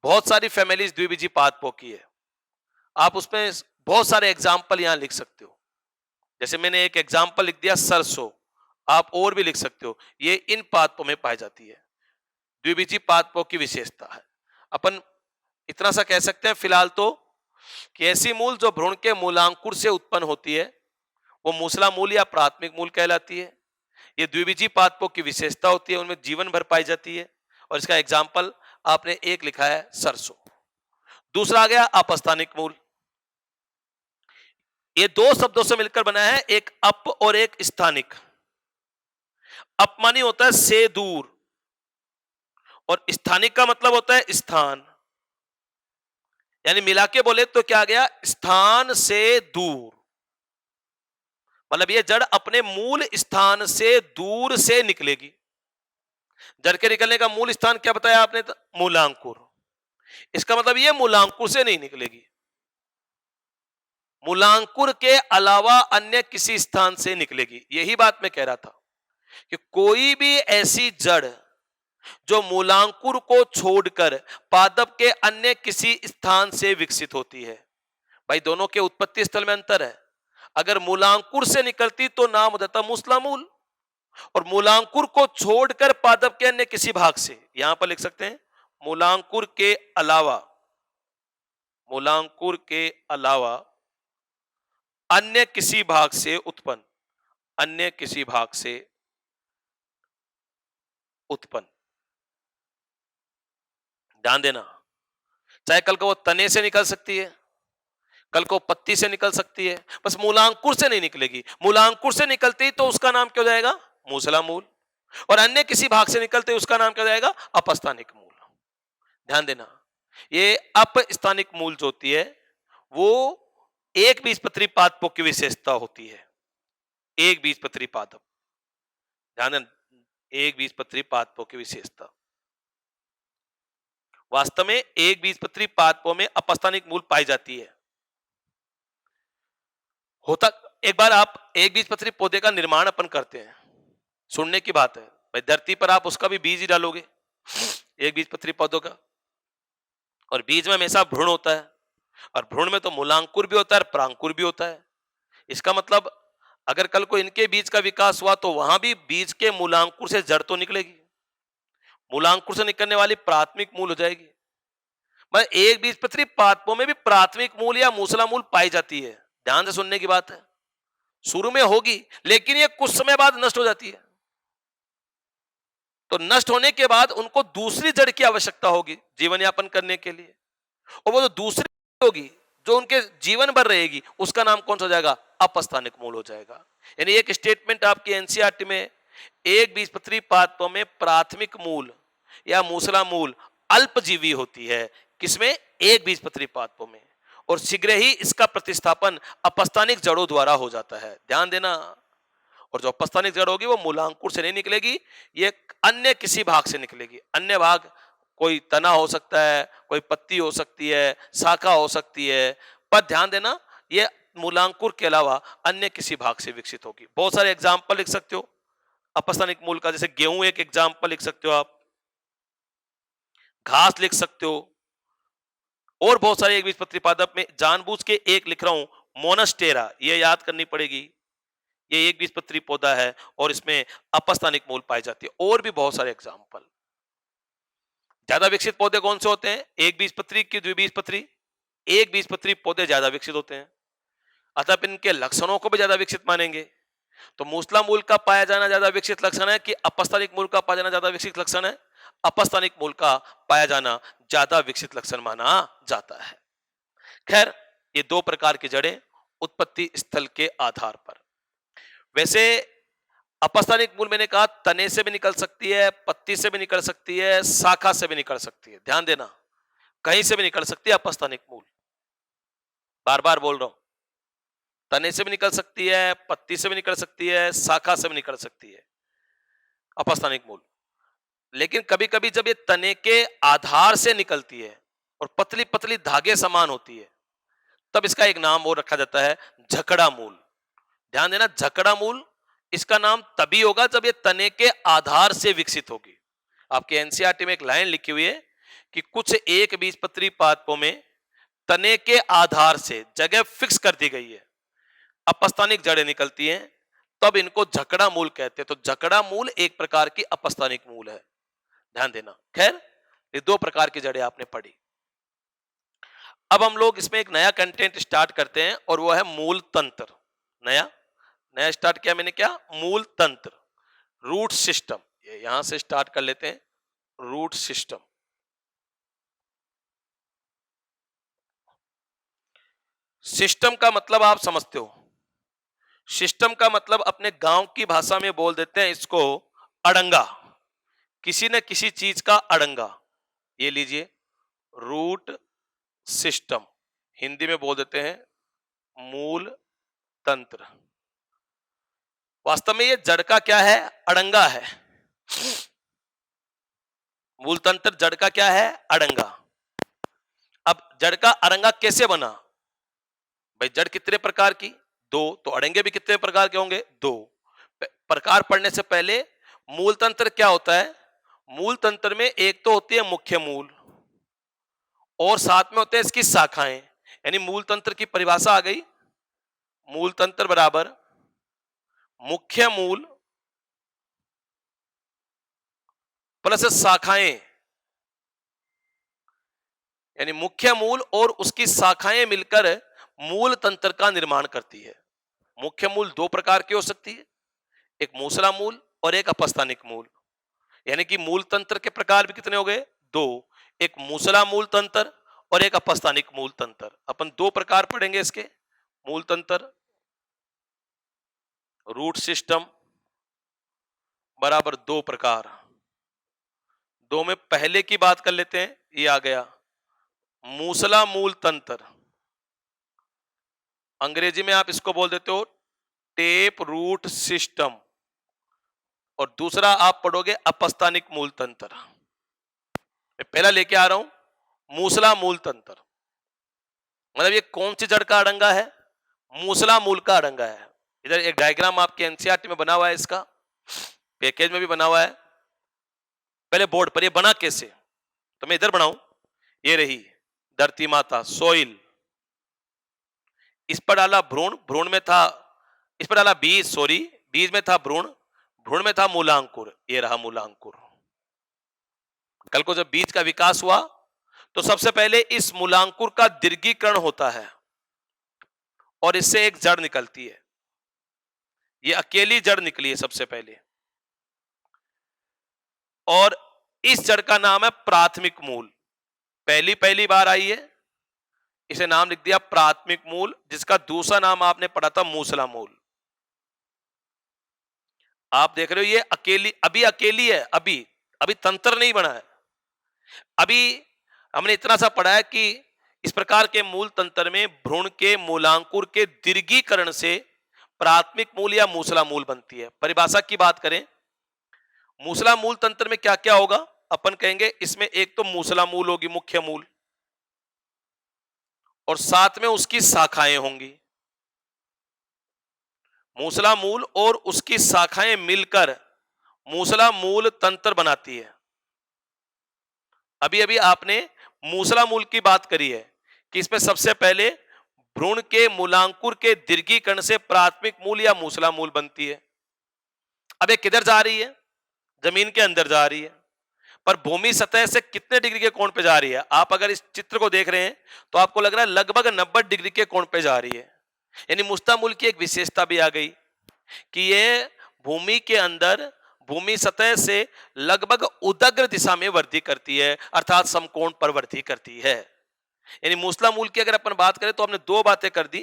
बहुत सारी फैमिलीज द्विबीजी पादपों की है। आप उसमें बहुत सारे एग्जाम्पल यहां लिख सकते हो। जैसे मैंने एक एग्जाम्पल लिख दिया सरसों, आप और भी लिख सकते हो। ये इन पादपों में पाई जाती है, द्विबीजी पादपों की विशेषता है। अपन इतना सा कह सकते हैं फिलहाल तो कि ऐसी मूल जो भ्रूण के मूलांकुर से उत्पन्न होती है वो मूसला मूल या प्राथमिक मूल कहलाती है। ये द्विबीजी पादपों की विशेषता होती है, उनमें जीवन भर पाई जाती है। और इसका एग्जाम्पल आपने एक लिखा है सरसों। दूसरा आ गया अपस्थानिक मूल। ये दो शब्दों से मिलकर बना है, एक अप और एक स्थानिक। अप मानी होता है से दूर, और स्थानिक का मतलब होता है स्थान। यानी मिला के बोले तो क्या आ गया? स्थान से दूर। मतलब ये जड़ अपने मूल स्थान से दूर से निकलेगी। जड़ के निकलने का मूल स्थान क्या बताया आपने? मूलांकुर। इसका मतलब ये मूलांकुर से नहीं निकलेगी, मूलांकुर के अलावा अन्य किसी स्थान से निकलेगी। यही बात मैं कह रहा था कि कोई भी ऐसी जड़ जो मूलांकुर को छोड़कर पादप के अन्य किसी स्थान से विकसित होती है, भाई दोनों के उत्पत्ति स्थल में अंतर है। अगर मूलांकुर से निकलती तो नाम हो जाता मूसला मूल, और मूलांकुर को छोड़कर पादप के अन्य किसी भाग से, यहां पर लिख सकते हैं मूलांकुर के अलावा, मूलांकुर के अलावा अन्य किसी भाग से उत्पन्न, अन्य किसी भाग से उत्पन्न। ध्यान देना, चाहे कल को वो तने से निकल सकती है, कल को पत्ती से निकल सकती है, बस मूलांकुर से नहीं निकलेगी। मूलांकुर से निकलती तो उसका नाम क्या हो जाएगा? मूसला मूल। और अन्य किसी भाग से निकलते उसका नाम क्या हो जाएगा? अपस्थानिक मूल। ध्यान देना, ये अपस्थानिक मूल जो होती है वो एक बीजपत्री पादपों की विशेषता होती है। एक बीजपत्री पादप, ध्यान देना, एक बीजपत्री पादपों की विशेषता। वास्तव में एक बीजपत्री पादपों में अपस्थानिक मूल पाई जाती है। होता, एक बार आप एक बीजपत्री पौधे का निर्माण अपन करते हैं, सुनने की बात है भाई, धरती पर आप उसका भी बीज ही डालोगे, एक बीजपत्री पौधों का, और बीज में हमेशा भ्रूण होता है, और भ्रूण में तो मूलांकुर भी होता है और प्रांकुर भी होता है। इसका मतलब अगर कल को इनके बीज का विकास हुआ तो वहां भी बीज के मूलांकुर से जड़ तो निकलेगी, मूलांकुर से निकलने वाली प्राथमिक मूल हो जाएगी। मतलब एक बीजपत्री पादपों में भी प्राथमिक मूल या मूसला मूल पाई जाती है। ध्यान से सुनने की बात है, शुरू में होगी लेकिन ये कुछ समय बाद नष्ट हो जाती है। तो नष्ट होने के बाद उनको दूसरी जड़ की आवश्यकता होगी जीवन यापन करने के लिए, और वो जो दूसरी होगी जो उनके जीवन भर रहेगी उसका नाम कौन सा हो जाएगा? अपस्थानिक मूल हो जाएगा। यानी एक स्टेटमेंट आपकी एनसीईआरटी में, एक बीजपत्री पादपों में प्राथमिक मूल या मूसला मूल अल्पजीवी होती है। किसमें? एक बीजपत्री पादपों में, और शीघ्र ही इसका प्रतिस्थापन अपस्थानिक जड़ों द्वारा हो जाता है। ध्यान देना, और जो अपस्थानिक जड़ होगी वो मूलांकुर से नहीं निकलेगी, ये अन्य किसी भाग से निकलेगी। अन्य भाग कोई तना हो सकता है, कोई पत्ती हो सकती है, शाखा हो सकती है, पर ध्यान देना ये मूलांकुर के अलावा अन्य किसी भाग से विकसित होगी। बहुत सारे एग्जाम्पल लिख सकते हो अपस्थानिक मूल का, जैसे गेहूं एक एग्जाम्पल लिख सकते हो आप, घास लिख सकते हो, और बहुत सारे एक बीजपत्री पादप में जानबूझ के एक लिख रहा हूं, मोनस्टेरा, ये याद करनी पड़ेगी। ये एक बीजपत्री पौधा है और इसमें अपस्थानिक मूल पाई जाती है। और भी बहुत सारे एग्जाम्पल। ज्यादा विकसित पौधे कौन से होते हैं? एक बीजपत्री की द्विबीजपत्री? एक बीजपत्री पौधे ज्यादा विकसित होते हैं, अतः इनके लक्षणों को भी ज्यादा विकसित मानेंगे। तो मूसला मूल का पाया जाना ज्यादा विकसित लक्षण है कि अपस्थानिक मूल का पाया जाना ज्यादा विकसित लक्षण है? अपस्थानिक मूल का पाया जाना ज्यादा विकसित लक्षण माना जाता है। खैर, ये दो प्रकार की जड़ें उत्पत्ति स्थल के आधार पर। वैसे अपस्थानिक मूल मैंने कहा तने से भी निकल सकती है, पत्ती से भी निकल सकती है, शाखा से भी निकल सकती है। ध्यान देना, कहीं से भी निकल सकती है अपस्थानिक मूल। बार बार बोल रहा हूं, तने से भी निकल सकती है, पत्ती से भी निकल सकती है, शाखा से भी निकल सकती है अपस्थानिक मूल। लेकिन कभी कभी जब ये तने के आधार से निकलती है और पतली पतली धागे समान होती है, तब इसका एक नाम और रखा जाता है झकड़ा मूल। ध्यान देना, झकड़ा मूल इसका नाम तभी होगा जब ये तने के आधार से विकसित होगी। आपके एनसीईआरटी में एक लाइन लिखी हुई है कि कुछ एक बीजपत्री पादपों में तने के आधार से जगह फिक्स कर दी गई है, अपस्थानिक जड़ें निकलती हैं, तब इनको झकड़ा मूल कहते हैं। तो झकड़ा मूल एक प्रकार की अपस्थानिक मूल है, ध्यान देना। खैर, ये दो प्रकार की जड़ें आपने पढ़ी। अब हम लोग इसमें एक नया कंटेंट स्टार्ट करते हैं और वो है मूल तंत्र। नया नया स्टार्ट किया मैंने, क्या? मूल तंत्र, रूट सिस्टम। ये यहां से स्टार्ट कर लेते हैं, रूट सिस्टम। सिस्टम का मतलब आप समझते हो। सिस्टम का मतलब अपने गांव की भाषा में बोल देते हैं इसको अड़ंगा, किसी न किसी चीज का अड़ंगा। ये लीजिए, रूट सिस्टम, हिंदी में बोल देते हैं मूल तंत्र। वास्तव में ये जड़ का क्या है? अड़ंगा है। मूल तंत्र जड़ का क्या है? अड़ंगा। अब जड़ का अड़ंगा कैसे बना? भाई जड़ कितने प्रकार की? दो। तो अड़ंगे भी कितने प्रकार के होंगे? दो। प्रकार पढ़ने से पहले मूल तंत्र क्या होता है? मूल तंत्र में एक तो होती है मुख्य मूल और साथ में होते हैं इसकी शाखाएं। यानी मूल तंत्र की परिभाषा आ गई, मूल तंत्र बराबर मुख्य मूल प्लस शाखाएं। यानी मुख्य मूल और उसकी शाखाएं मिलकर मूल तंत्र का निर्माण करती है। मुख्य मूल दो प्रकार की हो सकती है, एक मूसला मूल और एक अपस्थानिक मूल। यानी कि मूल तंत्र के प्रकार भी कितने हो गए? दो। एक मूसला मूल तंत्र और एक अपस्थानिक मूल तंत्र। अपन दो प्रकार पढ़ेंगे इसके, मूल तंत्र, रूट सिस्टम बराबर दो प्रकार। दो में पहले की बात कर लेते हैं, ये आ गया मूसला मूल तंत्र। अंग्रेजी में आप इसको बोल देते हो टेप रूट सिस्टम, और दूसरा आप पढ़ोगे अपस्थानिक मूल तंत्र। मैं पहला लेके आ रहा हूं मूसला मूल तंत्र। मतलब ये कौन सी जड़ का अड़ंगा है? मूसला मूल का अड़ंगा है। इधर एक डायग्राम आपके एनसीईआरटी में बना हुआ है, इसका पैकेज में भी बना हुआ है। पहले बोर्ड पर ये बना कैसे, तो मैं इधर बनाऊं। ये रही धरती माता, सोइल, इस पर डाला भ्रूण, भ्रूण में था, इस पर डाला बीज, सॉरी बीज में था भ्रूण, भ्रूण में था मूलांकुर, ये रहा मूलांकुर। कल को जब बीज का विकास हुआ तो सबसे पहले इस मूलांकुर का दीर्घीकरण होता है और इससे एक जड़ निकलती है। ये अकेली जड़ निकली है सबसे पहले, और इस जड़ का नाम है प्राथमिक मूल। पहली बार आई है, इसे नाम लिख दिया प्राथमिक मूल, जिसका दूसरा नाम आपने पढ़ा था मूसला मूल। आप देख रहे हो ये अकेली, अभी अकेली है, अभी तंत्र नहीं बना है। अभी हमने इतना सा पढ़ा है कि इस प्रकार के मूल तंत्र में भ्रूण के मूलांकुर के दीर्घीकरण से प्राथमिक मूल या मूसला मूल बनती है। परिभाषा की बात करें, मूसला मूल तंत्र में क्या क्या होगा? अपन कहेंगे इसमें एक तो मूसला मूल होगी, मुख्य मूल, और साथ में उसकी शाखाएं होंगी। मूसला मूल और उसकी शाखाएं मिलकर मूसला मूल तंत्र बनाती है। अभी अभी आपने मूसला मूल की बात करी है कि इसमें सबसे पहले भ्रूण के मूलांकुर के दीर्घीकरण से प्राथमिक मूल या मूसला मूल बनती है। अब ये किधर जा रही है? जमीन के अंदर जा रही है, पर भूमि सतह से कितने डिग्री के कोण पे जा रही है? आप अगर इस चित्र को देख रहे हैं तो आपको लग रहा है लगभग 90 डिग्री के कोण पे जा रही है। यानी मूसला मूल की एक विशेषता भी आ गई कि ये भूमि के अंदर भूमि सतह से लगभग उदग्र दिशा में वृद्धि करती है, अर्थात समकोण पर वृद्धि करती है। यानी मूसला मूल की अगर अपन बात करें तो हमने दो बातें कर दी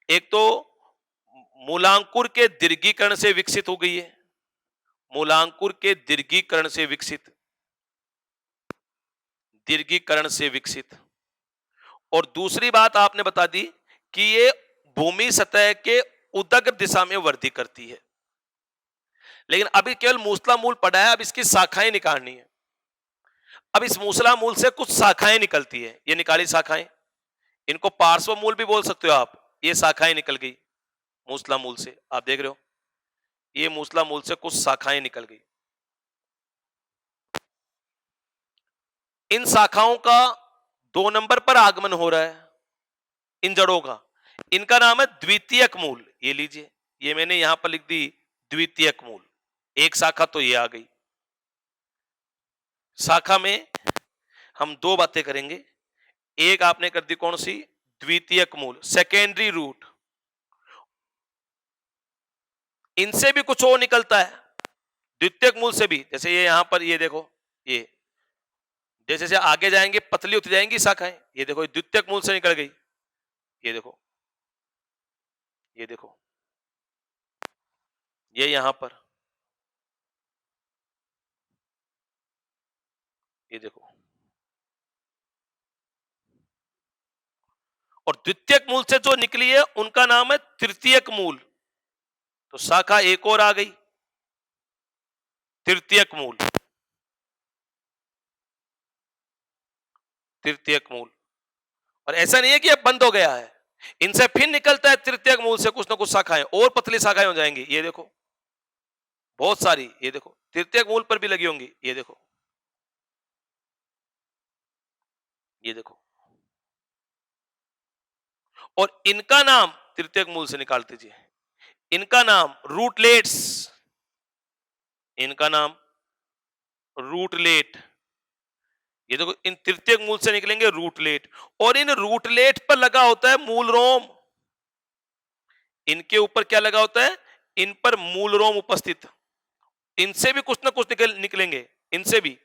एक तो मूलांकुर के दीर्घीकरण से विकसित हो गई है, मूलांकुर के दीर्घीकरण से विकसित, दीर्घीकरण से विकसित। और दूसरी बात आपने बता दी कि ये भूमि सतह के उदग्र दिशा में वृद्धि करती है। लेकिन अभी केवल मूसला मूल पढ़ा है, अब इसकी शाखाएं निकालनी है। अब इस मूसला मूल से कुछ शाखाएं निकलती है, ये निकाली शाखाएं, इनको पार्श्व मूल भी बोल सकते हो आप। ये शाखाएं निकल गई मूसला मूल से, आप देख रहे हो ये मूसला मूल से कुछ शाखाएं निकल गई। इन शाखाओं का 2 नंबर पर आगमन हो रहा है, इन जड़ों का, इनका नाम है द्वितीयक मूल। ये लीजिए, ये मैंने यहां पर लिख दी द्वितीयक मूल। एक शाखा तो ये आ गई। शाखा में हम 2 बातें करेंगे। एक आपने कर दी कौन सी, द्वितीयक मूल, सेकेंडरी रूट। इनसे भी कुछ और निकलता है, द्वितीयक मूल से भी। जैसे ये यहां पर, ये देखो, ये जैसे जैसे आगे जाएंगे पतली होती जाएंगी शाखाएं। ये देखो द्वितीयक मूल से निकल गई, ये देखो, ये देखो, ये यहां पर, ये देखो। और द्वितीयक मूल से जो निकली है उनका नाम है तृतीयक मूल। तो शाखा एक और आ गई, तृतीयक मूल, तृतीयक मूल। और ऐसा नहीं है कि अब बंद हो गया है, इनसे फिर निकलता है तृतीयक मूल से कुछ ना कुछ शाखाएं, और पतली शाखाएं हो जाएंगी। ये देखो बहुत सारी, ये देखो तृतीयक मूल पर भी लगी होंगी, ये देखो, ये देखो। और इनका नाम तृतीयक मूल से निकाल दीजिए, इनका नाम रूटलेट्स, इनका नाम रूटलेट। ये देखो इन तृतीयक मूल से निकलेंगे रूटलेट, और इन रूटलेट पर लगा होता है मूल रोम। इनके ऊपर क्या लगा होता है, इन पर मूल रोम उपस्थित। इनसे भी कुछ ना कुछ निकलेंगे, इनसे भी,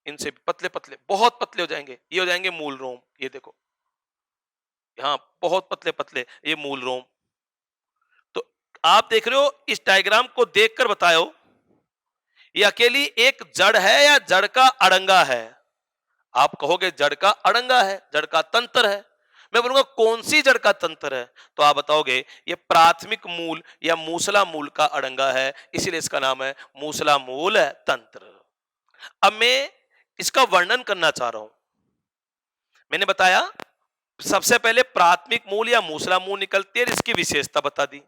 इनसे भी पतले पतले, बहुत पतले हो जाएंगे, ये हो जाएंगे मूल रोम। ये देखो हाँ, बहुत पतले पतले, ये मूल रोम। तो आप देख रहे हो, इस डायग्राम को देखकर बताओ ये अकेली एक जड़ है या जड़ का अड़ंगा है। आप कहोगे जड़ का अड़ंगा है, जड़ का तंत्र है। मैं बोलूंगा कौन सी जड़ का तंत्र है, तो आप बताओगे ये प्राथमिक मूल या मूसला मूल का अड़ंगा है, इसीलिए इसका नाम है मूसला मूल तंत्र। अब मैं इसका वर्णन करना चाह रहा हूं। मैंने बताया सबसे पहले प्राथमिक मूल या मूसला मूल निकलती है, इसकी विशेषता बता दी।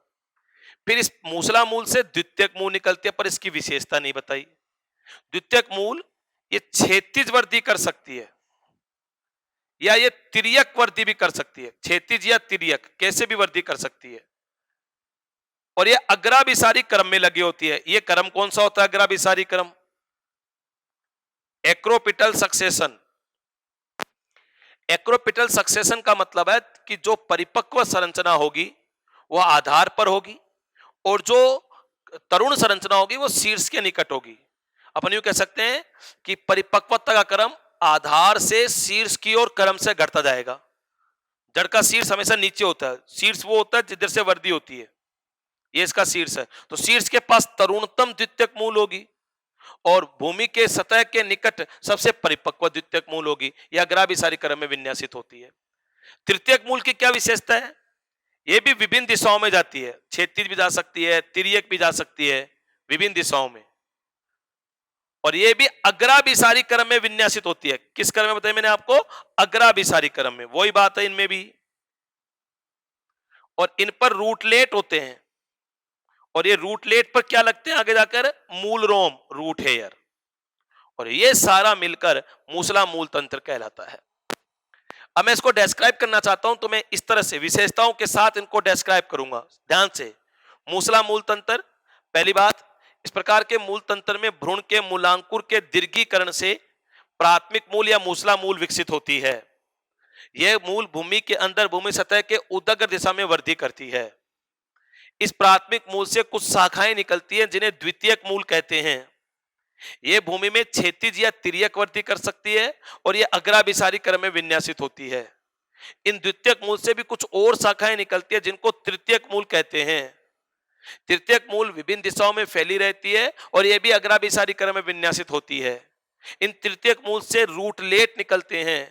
फिर इस मूसला मूल से द्वितीयक मूल निकलती है, पर इसकी विशेषता नहीं बताई। द्वितीयक मूल ये क्षैतिज वृद्धि कर सकती है या ये तिर्यक वृद्धि भी कर सकती है, क्षैतिज या तिर्यक कैसे भी वृद्धि कर सकती है। और ये अग्राभिसारी क्रम में लगी होती है। ये क्रम कौन सा होता है, अग्राभिसारी क्रम, एक्रोपिटल सक्सेशन। एक्रोपिटल सक्सेशन का मतलब है कि जो परिपक्व संरचना होगी वह आधार पर होगी, और जो तरुण संरचना होगी वो शीर्ष के निकट होगी। अपन यूं कह सकते हैं कि परिपक्वता का क्रम आधार से शीर्ष की ओर क्रम से घटता जाएगा। जड़ का शीर्ष हमेशा नीचे होता है, शीर्ष वो होता है जिधर से वृद्धि होती है, ये इसका शीर्ष है। तो शीर्ष के पास तरुणतम द्वितीयक मूल होगी, और भूमि के सतह के निकट सबसे परिपक्व द्वितीयक मूल होगी। यह अग्राभिसारी क्रम में विन्यासित होती है। तृतीयक मूल की क्या विशेषता है, ये भी विभिन्न दिशाओं में जाती है, क्षैतिज भी जा सकती है, तिर्यक भी जा सकती है, विभिन्न दिशाओं में। और ये भी अग्राभिसारी क्रम में विन्यासित होती है। किस क्रम में बताया मैंने आपको, अग्राभिसारी क्रम में, वही बात है इनमें भी। और इन पर रूटलेट होते हैं, और ये रूटलेट पर क्या लगते हैं आगे जाकर, मूल रोम, रूट हेयर। और ये सारा मिलकर मूसला मूल तंत्र कहलाता है। अब मैं इसको डिस्क्राइब करना चाहता हूं, तो मैं इस तरह से विशेषताओं के साथ इनको डिस्क्राइब करूंगा। ध्यान से, मूसला मूल तंत्र, पहली बात, इस प्रकार के मूल तंत्र में भ्रूण के मूलांकुर के दीर्घीकरण से प्राथमिक मूल या मूसला मूल विकसित होती है। यह मूल भूमि के अंदर भूमि सतह के उदग्र दिशा में वृद्धि करती है। इस प्राथमिक मूल से कुछ शाखाएं निकलती हैं जिन्हें द्वितीयक मूल कहते हैं। यह भूमि में क्षैतिज या तिर्यक वृद्धि कर सकती है, और यह अग्राभिसारी क्रम में विन्यासित होती है। इन द्वितीयक मूल से भी कुछ और शाखाएं निकलती है जिनको तृतीयक मूल कहते हैं। तृतीयक मूल विभिन्न दिशाओं में फैली रहती है और यह भी अग्राभिसारी क्रम में विन्यासित होती है। इन तृतीयक मूल से रूटलेट निकलते हैं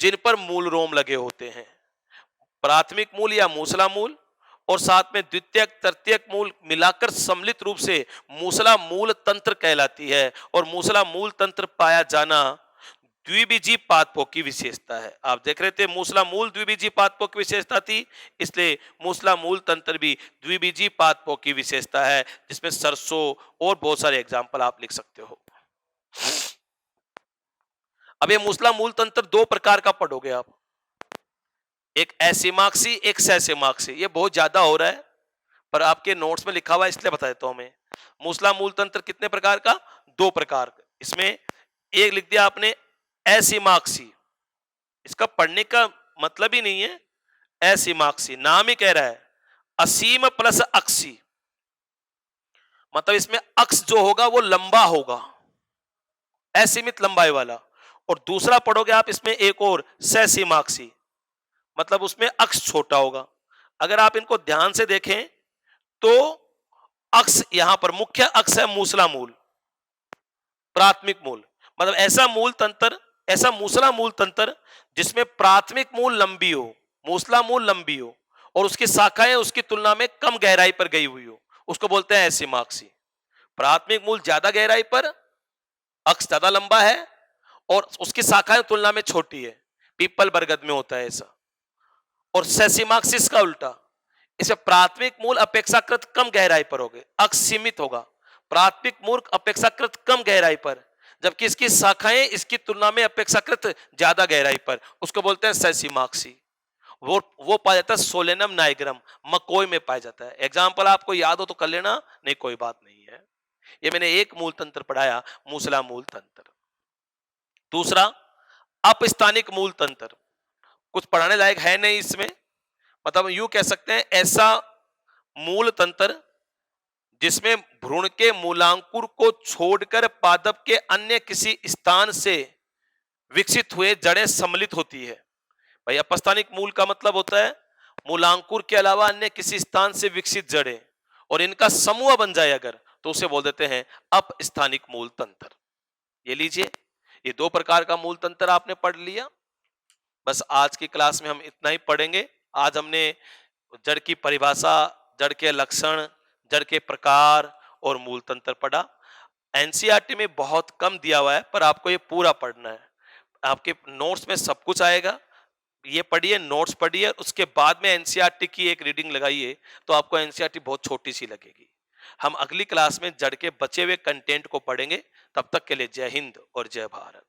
जिन पर मूल रोम लगे होते हैं। प्राथमिक मूल या मूसला मूल और साथ में द्वितीयक तृतीयक मूल मिलाकर सम्मिलित रूप से मूसला मूल तंत्र कहलाती है। और मूसला मूल तंत्र पाया जाना द्विबीजीय पादपों की विशेषता है। आप देख रहे थे मूसला मूल द्विबीजीय पादपों की विशेषता थी, इसलिए मूसला मूल तंत्र भी द्विबीजीय पादपों की विशेषता है, जिसमें सरसों और बहुत सारे एग्जाम्पल आप लिख सकते हो। अब ये मूसला मूल तंत्र दो प्रकार का पढ़ोगे आप, एक एसिमाक्सी एक सेसिमाक्सी। ये बहुत ज्यादा हो रहा है पर आपके नोट्स में लिखा हुआ है इसलिए बता देता हूं मैं। मूसला मूल तंत्र कितने प्रकार का? दो प्रकार। इसमें एक लिख दिया आपने एसिमाक्सी, इसका पढ़ने का मतलब ही नहीं है, एसिमाक्सी नाम ही कह रहा है, असीम प्लस अक्सी, मतलब इसमें अक्स जो होगा वो लंबा होगा, असीमित लंबाई वाला। और दूसरा पढ़ोगे आप इसमें एक और सेसिमाक्सी, मतलब उसमें अक्स छोटा होगा। अगर आप इनको ध्यान से देखें तो अक्स यहां पर मुख्य अक्स है मूसला मूल, प्राथमिक मूल, मतलब ऐसा मूल तंत्र, ऐसा मूसला मूल तंत्र जिसमें प्राथमिक मूल लंबी हो, मूसला मूल लंबी हो और उसकी शाखाएं उसकी तुलना में कम गहराई पर गई हुई हो, उसको बोलते हैं एसिमाक्सी। प्राथमिक मूल ज्यादा गहराई पर, अक्स ज्यादा लंबा है और उसकी शाखाएं तुलना में छोटी है, पीपल बरगद में होता है ऐसा। और सेसिमाक्सिस का उल्टा, इसमें प्राथमिक मूल अपेक्षाकृत कम गहराई पर होगा, अक्स सीमित होगा, प्राथमिक मूल अपेक्षाकृत कम गहराई पर, जबकि इसकी शाखाएं इसकी तुलना में अपेक्षाकृत ज्यादा गहराई पर, उसको बोलते हैं सेसिमाक्सी। वो पाया जाता है सोलेनम नाइग्रम, मकोई में पाया जाता है। एग्जाम्पल आपको याद हो तो कर लेना, नहीं कोई बात नहीं है। ये मैंने एक मूल तंत्र पढ़ाया, मूसला मूल तंत्र। दूसरा अपस्थानिक मूल तंत्र, कुछ पढ़ाने लायक है नहीं इसमें, मतलब यूं कह सकते हैं ऐसा मूल तंत्र जिसमें भ्रूण के मूलांकुर को छोड़कर पादप के अन्य किसी स्थान से विकसित हुए जड़ें सम्मिलित होती है। भाई अपस्थानिक मूल का मतलब होता है मूलांकुर के अलावा अन्य किसी स्थान से विकसित जड़ें, और इनका समूह बन जाए अगर तो उसे बोल देते हैं अपस्थानिक मूल तंत्र। ये लीजिए, ये दो प्रकार का मूल तंत्र आपने पढ़ लिया। बस आज की क्लास में हम इतना ही पढ़ेंगे। आज हमने जड़ की परिभाषा, जड़ के लक्षण, जड़ के प्रकार और मूल तंत्र पढ़ा। एनसीईआरटी में बहुत कम दिया हुआ है पर आपको ये पूरा पढ़ना है। आपके नोट्स में सब कुछ आएगा, ये पढ़िए, नोट्स पढ़िए, उसके बाद में एनसीईआरटी की एक रीडिंग लगाइए तो आपको एनसीईआरटी बहुत छोटी सी लगेगी। हम अगली क्लास में जड़ के बचे हुए कंटेंट को पढ़ेंगे। तब तक के लिए जय हिंद और जय भारत।